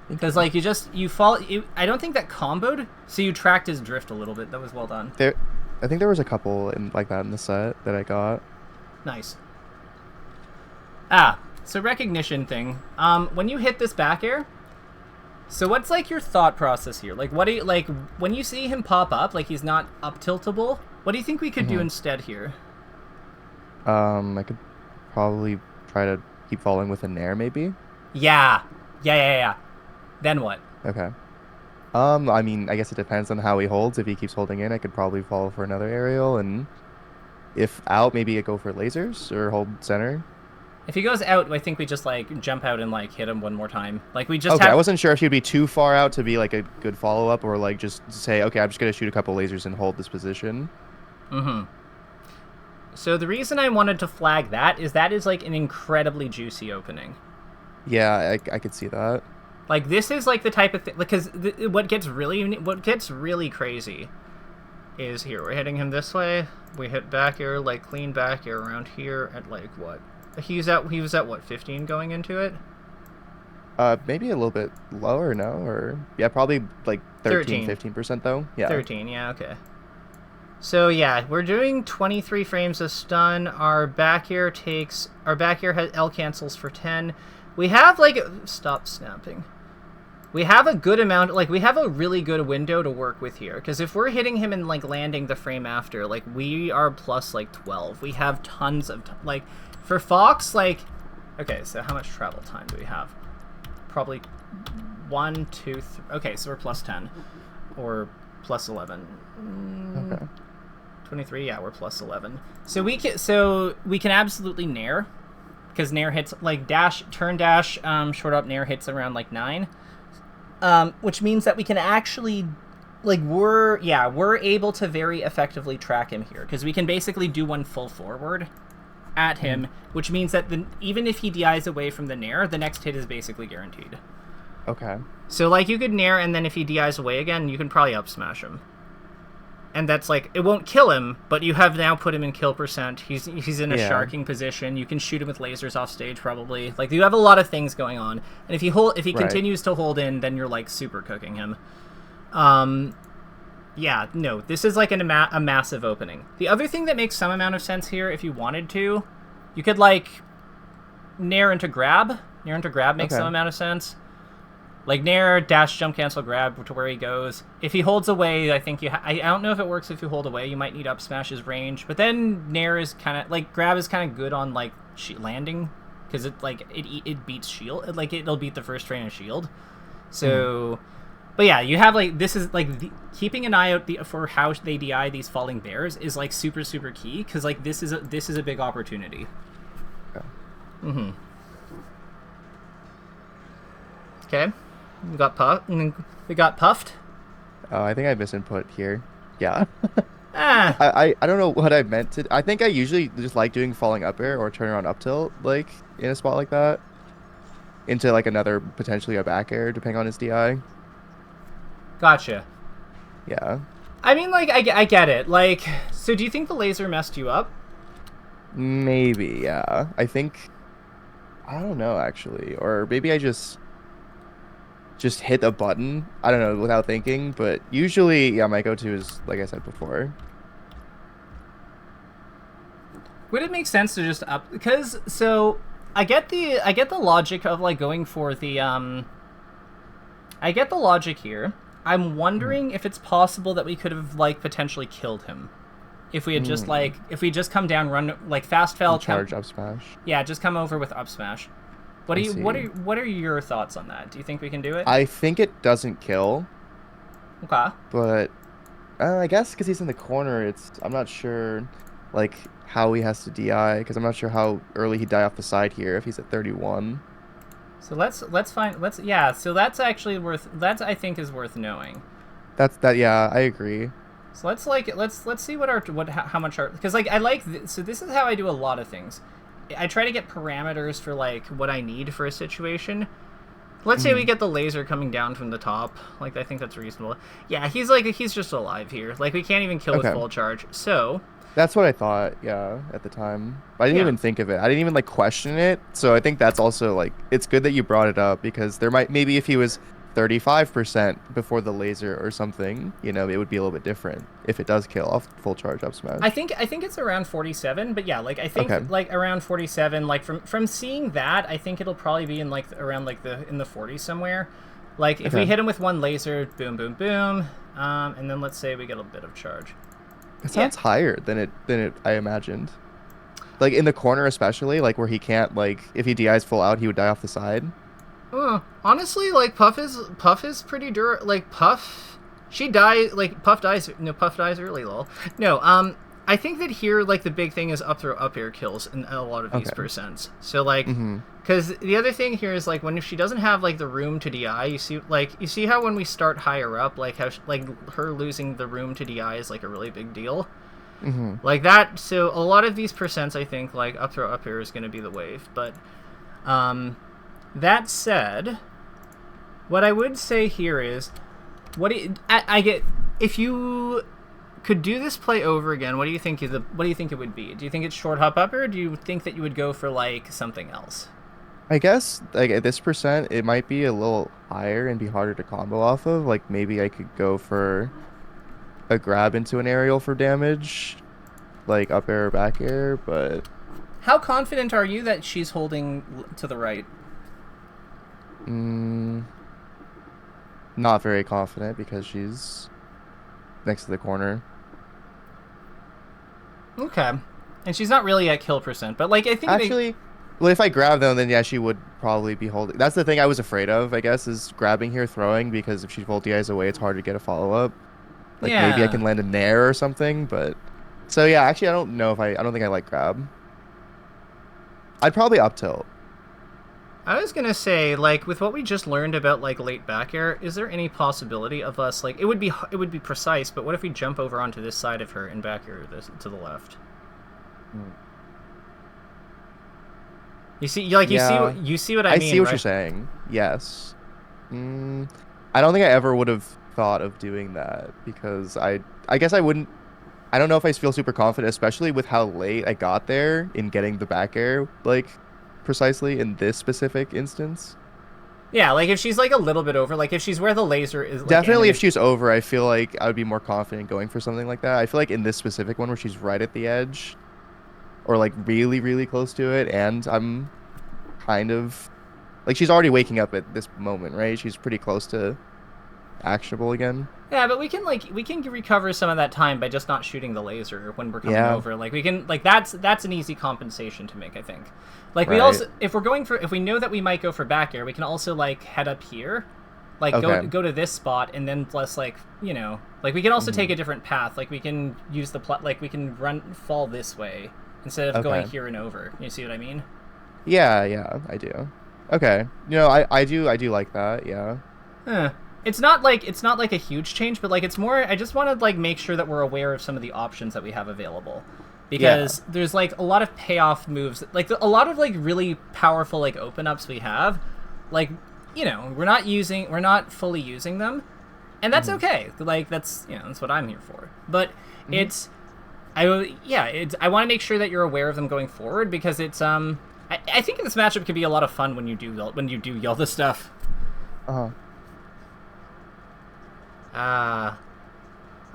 Because like you follow. I don't think that comboed, so you tracked his drift a little bit. That was well done. I think there was a couple like that in the set that I got. Nice. So recognition thing. When you hit this back air, so what's like your thought process here? Like what do you like when you see him pop up? Like he's not up tiltable. What do you think we could do instead here? I could probably try to keep following with a Nair maybe. Yeah. Then what? Okay. I mean, I guess it depends on how he holds. If he keeps holding in, I could probably follow for another aerial, and if out, maybe go for lasers or hold center. If he goes out, I think we just like jump out and like hit him one more time. Like we just. Okay, I wasn't sure if he'd be too far out to be like a good follow up, or like just say, okay, I'm just gonna shoot a couple lasers and hold this position. So the reason I wanted to flag that is like an incredibly juicy opening. Yeah, I could see that. Like this is like the type of thing, because what gets really crazy is here. We're hitting him this way. We hit back air, like clean back air around here at like what? He was at what, 15 going into it? Maybe a little bit lower, no? Or yeah, probably like 13, 15% though. Yeah. 13, yeah, okay. So yeah, we're doing 23 frames of stun. Our back air has L cancels for 10. We have like stop snapping. We have a good amount, like we have a really good window to work with here, because if we're hitting him and like landing the frame after, like we are plus like 12. We have tons of like for Fox, like okay, so how much travel time do we have? Probably 1, 2, 3. Okay, so we're plus 10 or plus 11. Okay. 23, yeah, we're plus 11. So we can absolutely Nair, because Nair hits like turn dash short up Nair hits around like 9. Which means that we can actually, like, we're able to very effectively track him here, because we can basically do one full forward at him, which means that even if he DIs away from the Nair, the next hit is basically guaranteed. Okay. So, like, you could Nair, and then if he DIs away again, you can probably up smash him. And that's, like, it won't kill him, but you have now put him in kill percent. He's in a sharking position. You can shoot him with lasers off stage, probably. Like, you have a lot of things going on. And if he continues to hold in, then you're, like, super cooking him. Yeah, no, this is, like, a massive opening. The other thing that makes some amount of sense here, if you wanted to, you could, like, Nair into grab. Nair into grab makes some amount of sense. Like Nair, dash, jump, cancel, grab to where he goes. If he holds away, I think I don't know if it works if you hold away. You might need up smashes range. But then Nair is kind of, like, grab is kind of good on, like, landing. Because it, like, it beats shield. Like, it'll beat the first frame of shield. So, but yeah, you have, like, this is, like, keeping an eye out for how they DI these falling bears is, like, super, super key. Because, like, this is a big opportunity. Okay. Okay. We got puffed. Oh, I think I misinput here. Yeah. I don't know what I meant to. I think I usually just like doing falling up air or turn around up tilt, like in a spot like that, into like another potentially a back air depending on his DI. Gotcha. Yeah. I mean, like, I get it. Like, so do you think the laser messed you up? Maybe, yeah. I think I don't know actually, or maybe I just hit a button. I don't know without thinking, but usually, yeah, my go-to is like I said before. Would it make sense to just up because so I get the logic of like going for the I get the logic here. I'm Mm. wondering if it's possible that we could have like potentially killed him if we had just Mm. like if we just come down run like fast fell And come charge up smash. yeah just come over with up smash. What I do you see. what are your thoughts on that? Do you think we can do it? I think it doesn't kill, Okay. but I guess because he's in the corner, I'm not sure like how he has to DI because I'm not sure how early he'd die off the side here if he's at 31. So let's find let's yeah. So that's actually worth that's I think is worth knowing. Yeah, I agree. So let's see what our what how much our because like I like so this is how I do a lot of things. I try to get parameters for like what I need for a situation. Let's say we Mhm. get the laser coming down from the top. Like I think that's reasonable. Yeah, he's just alive here. Like we can't even kill with Okay. full charge. So That's what I thought, yeah, at the time. But I didn't yeah. even think of it. I didn't even like question it. So I think that's also like it's good that you brought it up because there might maybe if he was 35% before the laser or something, it would be a little bit different if it does kill off full charge up smash. I think it's around 47, but yeah, like I think Okay. like around 47. Like from seeing that, I think it'll probably be in like around like the in the 40s somewhere. Like if we Okay. hit him with one laser, boom, boom, boom, and then let's say we get a bit of charge. It Yeah. sounds higher than it I imagined. Like in the corner especially, like where he can't like if he DIs full out, he would die off the side. Honestly, like Puff is pretty like Puff. She dies like Puff dies early. Lol. No, I think that here like the big thing is up throw up air kills in a lot of these Okay. percents. So like, Mm-hmm. because the other thing here is like when if she doesn't have like the room to DI, you see how when we start higher up, like how like her losing the room to DI is like a really big deal. Mm-hmm. Like that. So a lot of these percents, I think like up throw up air is going to be the wave, but um. That said, what I would say here is, I get if you could do this play over again, what do you think it would be? Do you think it's short hop up, or do you think that you would go for like something else? I guess like at this percent, it might be a little higher and be harder to combo off of. Like maybe I could go for a grab into an aerial for damage, like up air or back air, but How confident are you that she's holding to the right? mm, not very confident because she's next to the corner. Okay, and she's not really at kill percent, but like I think Actually, well, if I grab them, then yeah, she would probably be holding. That's the thing I was afraid of, I guess, is grabbing here, throwing, because if she full DIs away, it's hard to get a follow-up. Like maybe I yeah. can land a nair or something, but so yeah, actually I don't know if I don't think I like grab. I'd probably up tilt. I was gonna say, like, with what we just learned about like late back air, is there any possibility of us like it would be precise, but what if we jump over onto this side of her and back air this to the left? Hmm. You see, like Yeah, you see what I I mean, see what right? you're saying. Yes. Mm, I don't think I ever would have thought of doing that because I guess I wouldn't. I don't know if I feel super confident, especially with how late I got there in getting the back air, like precisely in this specific instance. Yeah, like if she's like a little bit over, like if she's where the laser is, like Definitely, if animated. she's over, I feel like I would be more confident going for something like that. I feel like in this specific one where she's right at the edge, or like really, really close to it, and I'm kind of like she's already waking up at this moment, right? She's pretty close to actionable again. Yeah, but we can recover some of that time by just not shooting the laser when we're coming Yeah, over. Like we can like that's an easy compensation to make, I think. Like we right. also if we know that we might go for back air, we can also like head up here, like Okay. go to this spot and then plus like like we can also take Hmm. a different path. Like we can use like we can fall this way instead of going Okay. here and over. You see what I mean? Yeah, yeah, I do. Okay. I do like that. Yeah. Huh. It's not like a huge change, but like it's more. I just want to like make sure that we're aware of some of the options that we have available, Yeah. because there's like a lot of payoff moves, like a lot of like really powerful like open ups we have, like we're not fully using them, and that's okay. Like that's that's what I'm here for. But it's I want to make sure that you're aware of them going forward because it's I think this matchup can be a lot of fun when you do yell this stuff.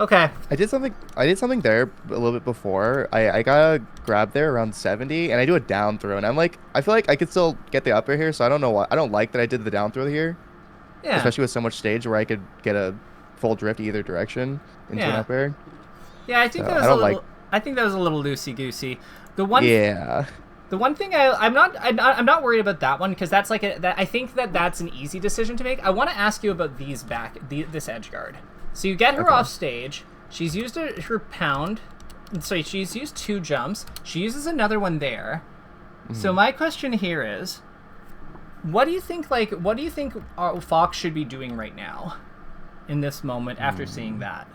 Okay. I did something there a little bit before. I got a grab there around 70, and I do a down throw, and I feel like I could still get the up air here, so I don't know why. I don't like that I did the down throw here. Yeah. Especially with so much stage where I could get a full drift either direction into an up air. Yeah, I think that was I think that was a little loosey goosey. The one thing I'm not worried about that one because that's like I think that's an easy decision to make. I want to ask you about this edge guard. So you get her off stage. She's used her pound. Sorry, she's used 2 jumps. She uses another one there. So my question here is, what do you think Fox should be doing right now, in this moment after seeing that?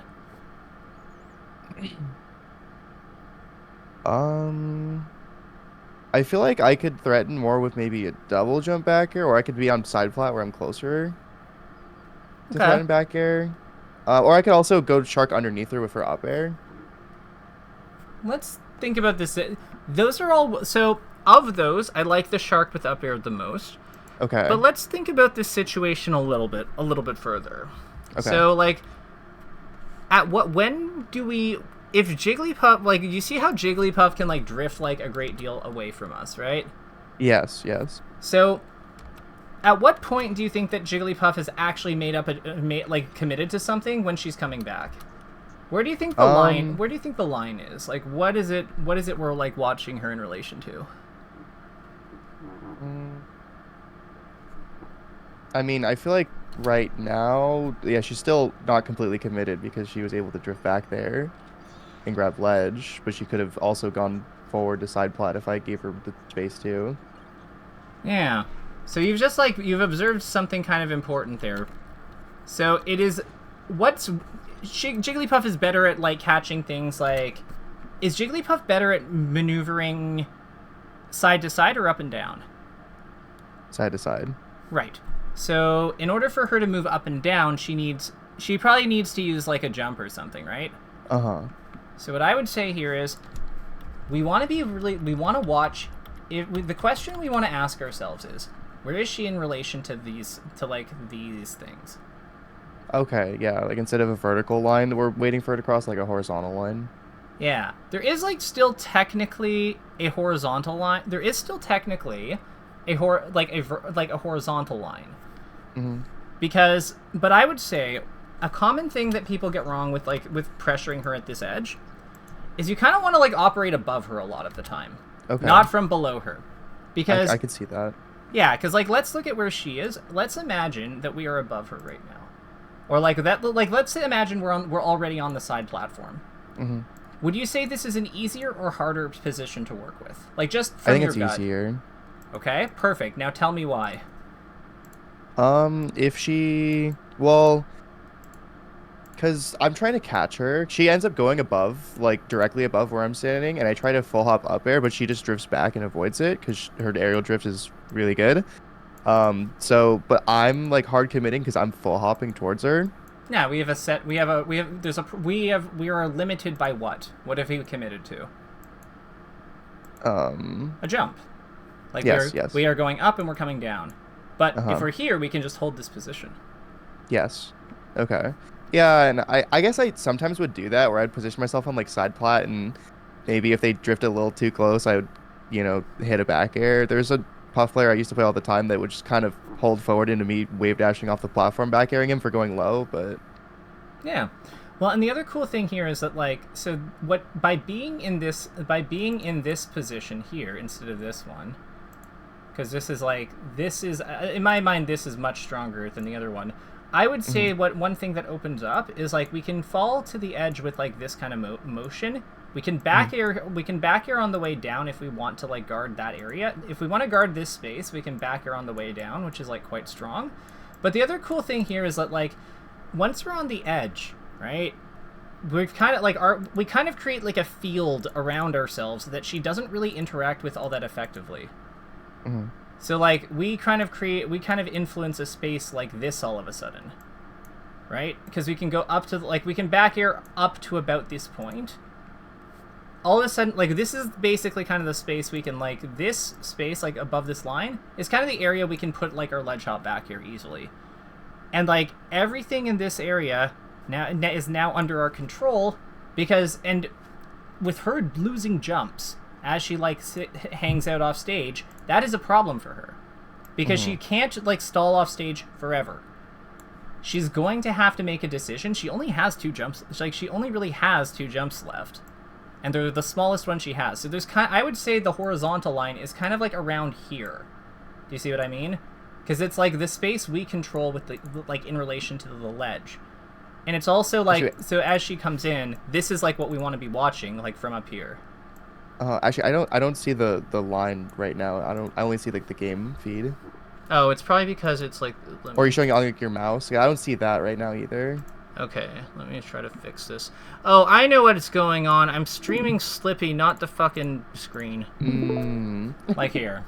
I feel like I could threaten more with maybe a double jump back air, or I could be on side flat where I'm closer to threaten back air. Or I could also go shark underneath her with her up air. Let's think about this. Those are all... So, of those, I like the shark with up air the most. Okay. But let's think about this situation a little bit further. Okay. So, like, when do we... If Jigglypuff... Like, you see how Jigglypuff can, like, drift, like, a great deal away from us, right? Yes. So... At what point do you think that Jigglypuff has actually committed to something when she's coming back? Where do you think the line? Where do you think the line is? Like, what is it? What is it we're like watching her in relation to? I mean, I feel like right now, yeah, she's still not completely committed because she was able to drift back there and grab ledge, but she could have also gone forward to side plat if I gave her the space to. Yeah. So you've observed something kind of important there. So it is Jigglypuff is better at like catching things like is Jigglypuff better at maneuvering side to side or up and down? Side to side. Right. So in order for her to move up and down, she probably needs to use like a jump or something, right? So what I would say here is we want to watch the question we want to ask ourselves is, where is she in relation to these things? Okay, yeah, like instead of a vertical line we're waiting for her to cross, like a horizontal line. Yeah, there is like still technically a horizontal line. There is still technically a horizontal line. But I would say a common thing that people get wrong with pressuring her at this edge is you kind of want to like operate above her a lot of the time. Okay. Not from below her. Because I could see that. Yeah, because like let's look at where she is. Let's imagine that we are above her right now, or like that. Like let's imagine we're already on the side platform. Would you say this is an easier or harder position to work with? Like just from your gut. I think it's easier. Okay, perfect. Now tell me why. Because I'm trying to catch her. She ends up going above, like directly above where I'm standing, and I try to full hop up air, but she just drifts back and avoids it because her aerial drift is really good. But I'm like hard committing because I'm full hopping towards her. Yeah, we are limited by what? What have we committed to? A jump. Like yes. We are going up and we're coming down. But if we're here, we can just hold this position. Yes. Okay. Yeah, and I guess I sometimes would do that where I'd position myself on like side plat, and maybe if they drift a little too close, I would, hit a back air. There's a Puff player I used to play all the time that would just kind of hold forward into me wave dashing off the platform, back airing him for going low, but... Yeah. Well, and the other cool thing here is that by being in this position here instead of this one, because in my mind, this is much stronger than the other one. I would say one thing that opens up is like we can fall to the edge with like this kind of motion. We can back air. We can back air on the way down if we want to like guard that area. If we want to guard this space, we can back air on the way down, which is like quite strong. But the other cool thing here is that like once we're on the edge, right? We've kind of we kind of create like a field around ourselves that she doesn't really interact with all that effectively. So like we kind of influence a space like this all of a sudden. right? Because we can go up to, like, we can back air up to about this point. All of a sudden, like, this is basically kind of the space we can, like, this space, like, above this line, is kind of the area we can put, like, our ledge hop back here easily. And, like, everything in this area now is now under our control, because, and with her losing jumps as she, like, hangs out off stage, that is a problem for her. Because she can't, like, stall off stage forever. She's going to have to make a decision. She only has 2 jumps. Like, she only really has 2 jumps left. And they're the smallest one she has. So there's I would say the horizontal line is kind of like around here. Do you see what I mean? Because it's like the space we control with the, like, in relation to the ledge. And it's also like, so as she comes in, this is like what we want to be watching, like, from up here. Actually, I don't see the line right now. I only see, like, the game feed. Oh, it's probably because it's like. Or are you showing it on, like, your mouse? Yeah, I don't see that right now either. Okay, let me try to fix this. Oh, I know what's going on. I'm streaming Slippy, not the fucking screen. Like here.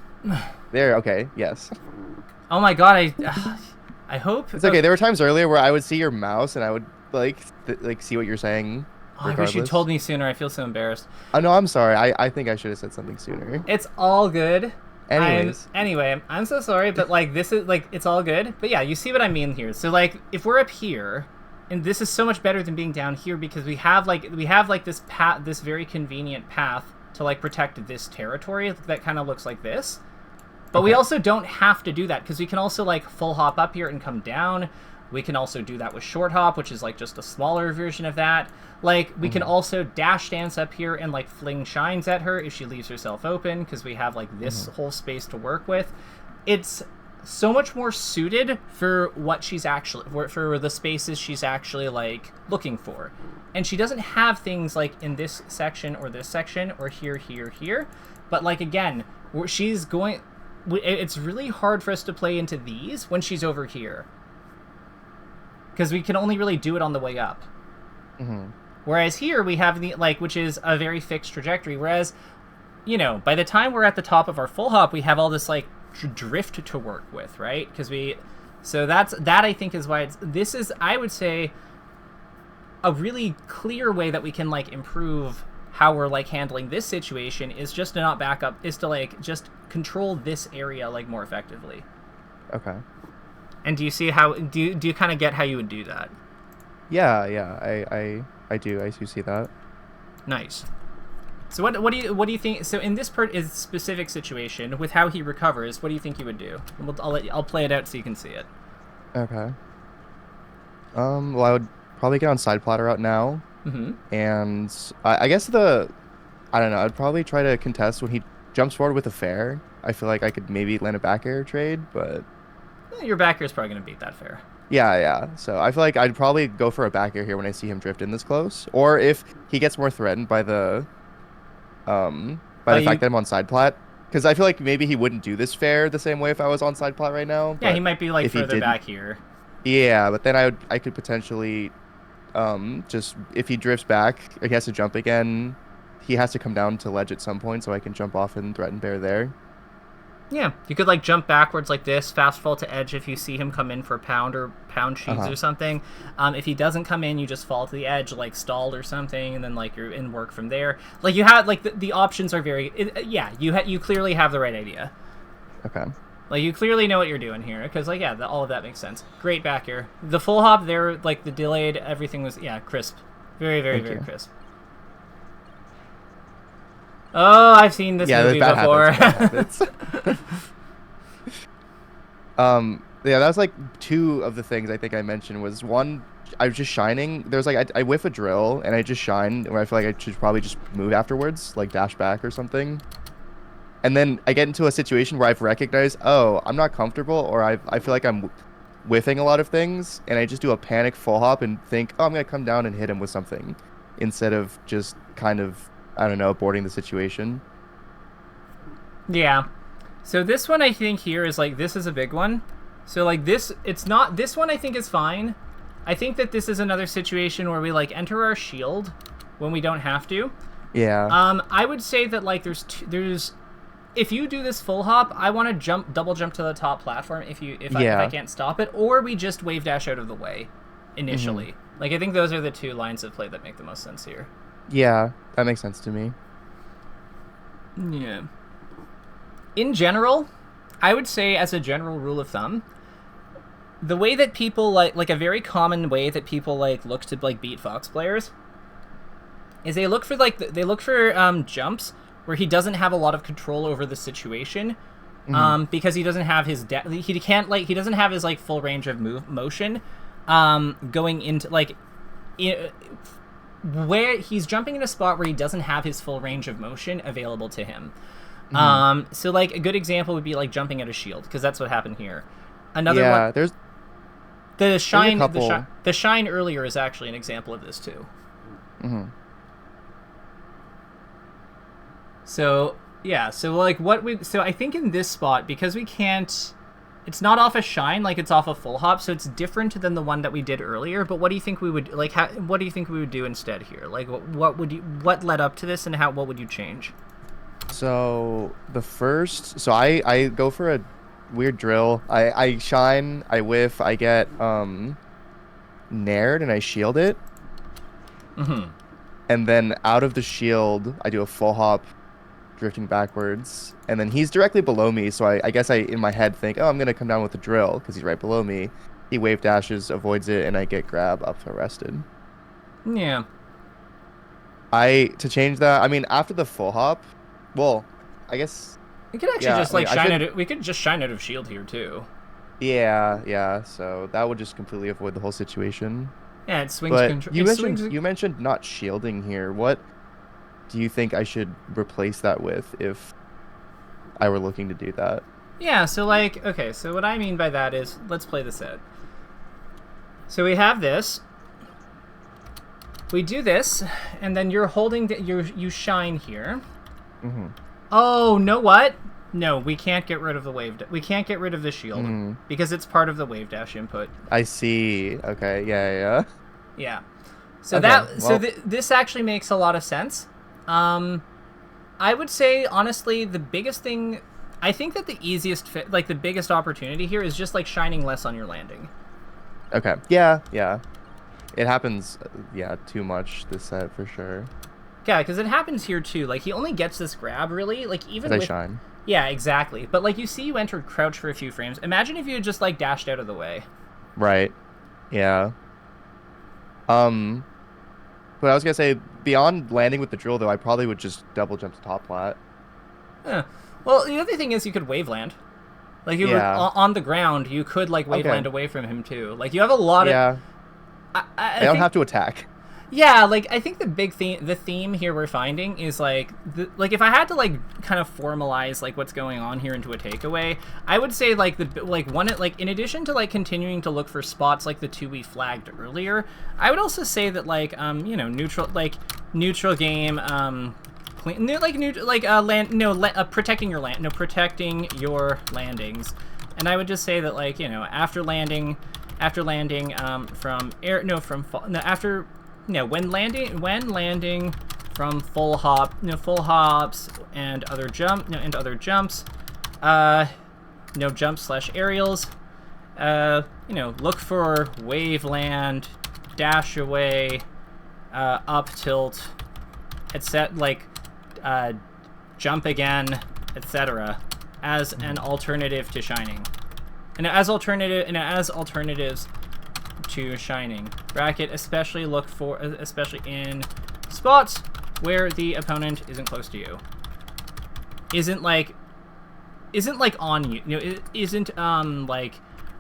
There. Okay. Yes. Oh my god, I hope it's okay. There were times earlier where I would see your mouse and I would like see what you're saying. Oh, I wish you told me sooner. I feel so embarrassed. Oh no, I'm sorry. I think I should have said something sooner. It's all good. Anyways. Anyway, I'm so sorry, but, like, this is, like, it's all good. But yeah, you see what I mean here. So, like, if we're up here, and this is so much better than being down here because we have this path, this very convenient path to, like, protect this territory that kind of looks like this. But we also don't have to do that because we can also, like, full hop up here and come down. We can also do that with short hop, which is, like, just a smaller version of that. Like, we can also dash dance up here and, like, fling shines at her if she leaves herself open because we have, like, this whole space to work with. It's so much more suited for what she's actually, for the spaces she's actually, like, looking for. And she doesn't have things, like, in this section or here, here. But, like, again, she's going... It's really hard for us to play into these when she's over here. Because we can only really do it on the way up. Whereas here we have the, like, which is a very fixed trajectory. Whereas, you know, by the time we're at the top of our full hop, we have all this, like, drift to work with, right? Because so that I think is why this is, I would say, a really clear way that we can, like, improve how we're, like, handling this situation is just to not back up, is to, like, just control this area, like, more effectively. Okay. And do you see how, do you kind of get how you would do that? Yeah, I do. I do see that. Nice. So what do you think? So in this specific situation, with how he recovers, what do you think you would do? I'll play it out so you can see it. Okay. Well, I would probably get on side platter out now. And I guess I don't know. I'd probably try to contest when he jumps forward with a fair. I feel like I could maybe land a back air trade, but your back air is probably going to beat that fair. Yeah. So I feel like I'd probably go for a back air here when I see him drift in this close, or if he gets more threatened by the fact that I'm on side plat, because I feel like maybe he wouldn't do this fair the same way if I was on side plat right now. Yeah, he might be, like, further back here. Yeah, but then I could potentially just, if he drifts back, he has to jump again. He has to come down to ledge at some point, so I can jump off and threaten bear there. Yeah, you could, like, jump backwards like this, fast fall to edge if you see him come in for pound sheaves or something. If he doesn't come in, you just fall to the edge, like, stalled or something, and then, like, you're in work from there. Like, you have, like, the options are very... you clearly have the right idea. Okay. Like, you clearly know what you're doing here, because, like, yeah, all of that makes sense. Great back air. The full hop there, like, the delayed, everything was, yeah, crisp. Very, very, very crisp. Oh, I've seen this movie before. Habits. Yeah, that was, like, 2 of the things I think I mentioned. Was one, I was just shining. There's, like, I whiff a drill and I just shine, where I feel like I should probably just move afterwards, like dash back or something. And then I get into a situation where I've recognized, oh, I'm not comfortable, or I feel like I'm whiffing a lot of things, and I just do a panic full hop and think, oh, I'm gonna come down and hit him with something, instead of just kind of, I don't know, boarding the situation. Yeah. So this one I think here is, like, this is a big one. So, like, this one I think is fine. I think that this is another situation where we, like, enter our shield when we don't have to. Yeah. I would say that, like, there's if you do this full hop, I want to double jump to the top platform if I can't stop it, or we just wave dash out of the way. initially. Like, I think those are the two lines of play that make the most sense here. Yeah, that makes sense to me. Yeah. In general, I would say, as a general rule of thumb, the way that people like a very common way that people look to beat Fox players is they look for jumps where he doesn't have a lot of control over the situation, because he doesn't have his he doesn't have his full range of motion, going into where he's jumping in a spot where he doesn't have his full range of motion available to him. So a good example would be jumping at a shield, because that's what happened here. Another one, there's the shine. a couple. The shine earlier is actually an example of this too. So yeah, so I think in this spot, because we can't, it's not off a shine, it's off a full hop, so it's different than the one that we did earlier. But what do you think we would what do you think we would do instead here? What led up to this, and what would you change? So I go for a weird drill. I shine, I whiff, I get nared, and I shield it. And then out of the shield, I do a full hop, drifting backwards, and then he's directly below me, so I guess I in my head think, oh, I'm gonna come down with the drill because he's right below me. He wave dashes, avoids it, and I get grab up arrested. Yeah. To change that, I mean, after the full hop, well, I guess we could actually shine it. We could just shine out of shield here too. Yeah. So that would just completely avoid the whole situation. Yeah, it swings. But you mentioned not shielding here. What do you think I should replace that with if I were looking to do that? Yeah. So okay. So what I mean by that is, let's play this out. So we have this. We do this, and then you're holding you shine here. Oh, know what? No, we can't get rid of the wave. We can't get rid of the shield because it's part of the wave dash input. I see. Okay. Yeah. So this actually makes a lot of sense. I would say honestly, the biggest thing, I think that the easiest fit, the biggest opportunity here is just shining less on your landing. Okay. Yeah. It happens. Too much this set for sure. Yeah, because it happens here too. He only gets this grab really, even as with... I shine. Yeah, exactly. But you see, you entered crouch for a few frames. Imagine if you had just dashed out of the way. Right. Yeah. But I was gonna say, beyond landing with the drill though, I probably would just double jump to top plat. Well, the other thing is you could wave land. You were on the ground, you could wave land away from him too. You have a lot of... I don't have to attack. Yeah, I think the theme here we're finding is if I had to kind of formalize what's going on here into a takeaway, I would say in addition to continuing to look for spots like the two we flagged earlier, I would also say that neutral game, protecting your protecting your landings, and I would just say that when landing from full hops and other jumps, jumps/aerials, look for wave land, dash away, up tilt, etc. Jump again, etc. as an alternative to shining, and as alternatives to shining. Bracket, especially in spots where the opponent isn't close to you. Isn't on you. Isn't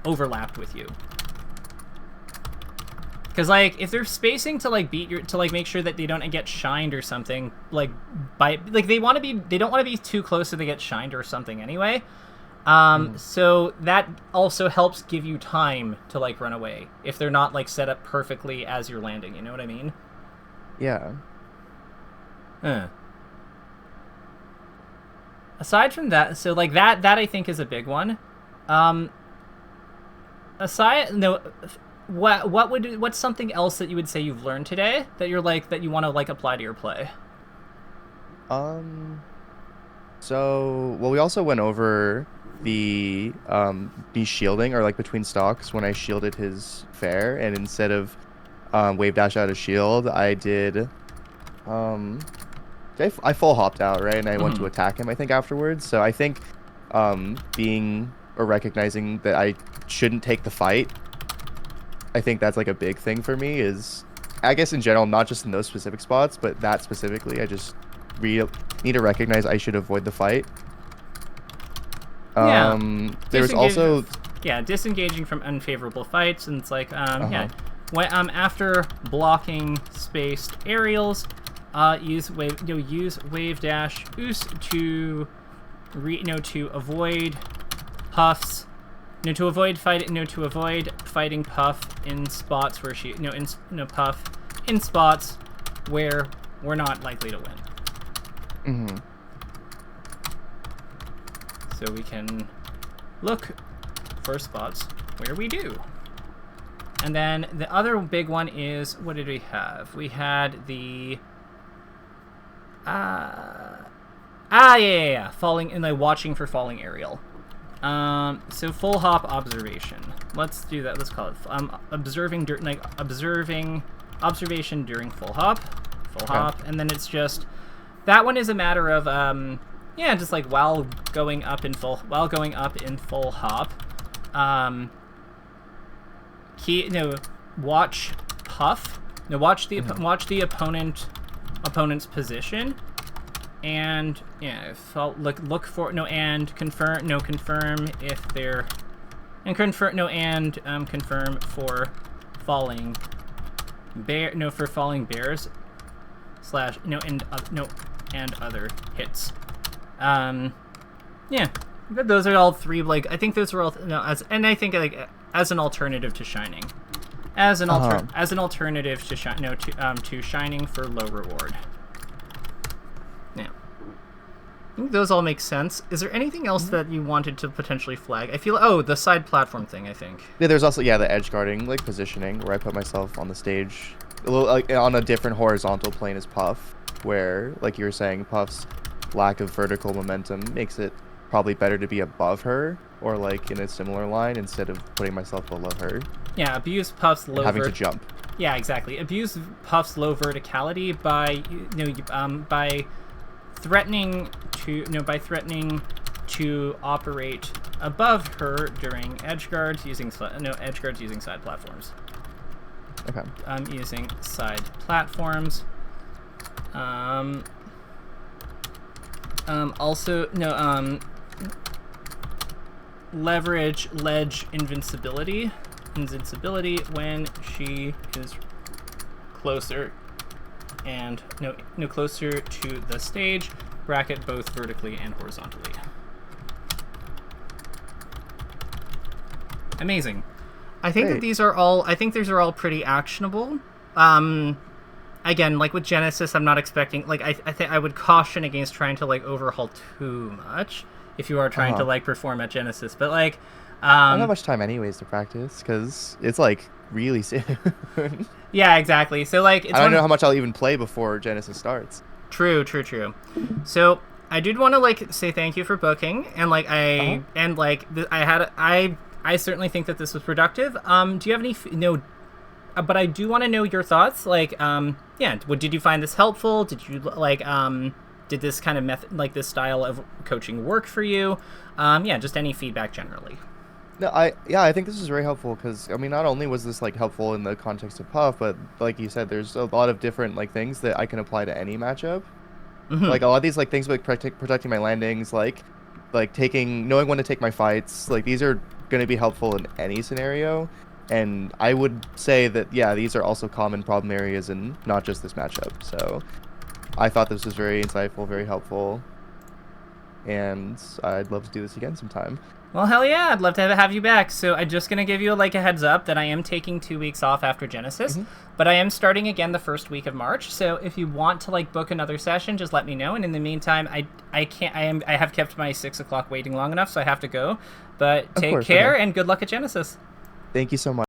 overlapped with you. Because if they're spacing to beat your make sure that they don't get shined or something, they don't want to be too close so they get shined or something anyway. So that also helps give you time to run away if they're not set up perfectly as you're landing. You know what I mean? Yeah. Aside from that, so that I think is a big one. What's something else that you would say you've learned today that you're that you want to apply to your play? So we also went over the me shielding or like between stocks when I shielded his fair, and instead of wave dash out a shield, I did I full hopped out, right, and I went to attack him, I think, afterwards. So I think being or recognizing that I shouldn't take the fight, I think that's like a big thing for me. Is I guess in general, not just in those specific spots, but that specifically, I just need to recognize I should avoid the fight. Yeah. There's also disengaging from unfavorable fights, and it's like when after blocking spaced aerials, use wave dash oost to to avoid puffs. To avoid fighting Puff in spots where Puff in spots where we're not likely to win. So we can look for spots where we do. And then the other big one is, what did we have? We had the falling in the watching for falling aerial. So full hop observation. Let's do that. Let's call it observation during full hop, and then it's just that one is a matter of just like while going up in full hop, watch Puff. Watch the opponent's position. And look for and confirm if they're confirm for falling bears and other hits. Those are all three. Like I think those are all I think like as an alternative to Shining, as an alternative to to Shining for low reward. I think those all make sense. Is there anything else that you wanted to potentially flag? I feel the side platform thing, I think. Yeah, there's also the edge guarding, like positioning, where I put myself on the stage a little like on a different horizontal plane as Puff, where like you were saying, Puff's lack of vertical momentum makes it probably better to be above her or like in a similar line instead of putting myself below her. Yeah, abuse Puff's low having to jump. Yeah, exactly. Abuse Puff's low verticality by by threatening to operate above her during edge guards using side platforms. Okay. Using side platforms. Leverage ledge invincibility when she is closer and closer to the stage, bracket both vertically and horizontally. Amazing. I think that these are all pretty actionable. Again, like with Genesis, I'm not expecting I think I would caution against trying to overhaul too much if you are trying to perform at Genesis. But I don't have much time anyways to practice because it's really soon. Yeah, exactly. So I don't know how much I'll even play before Genesis starts. True. So I did want to say thank you for booking, and I certainly think that this was productive. Do you have any but I do want to know your thoughts. Did you find this helpful? Did you did this kind of method, this style of coaching work for you? Just any feedback generally. No, I think this is very helpful because not only was this helpful in the context of Puff, but like you said, there's a lot of different things that I can apply to any matchup. Mm-hmm. A lot of these things like protecting my landings, knowing when to take my fights. These are going to be helpful in any scenario, and I would say that these are also common problem areas and not just this matchup. So I thought this was very insightful, very helpful, and I'd love to do this again sometime. Well, hell yeah, I'd love to have you back. So I'm just going to give you a heads up that I am taking 2 weeks off after Genesis, but I am starting again the first week of March. So if you want to book another session, just let me know. And in the meantime, I have kept my 6 o'clock waiting long enough, so I have to go. But take care and good luck at Genesis. Thank you so much.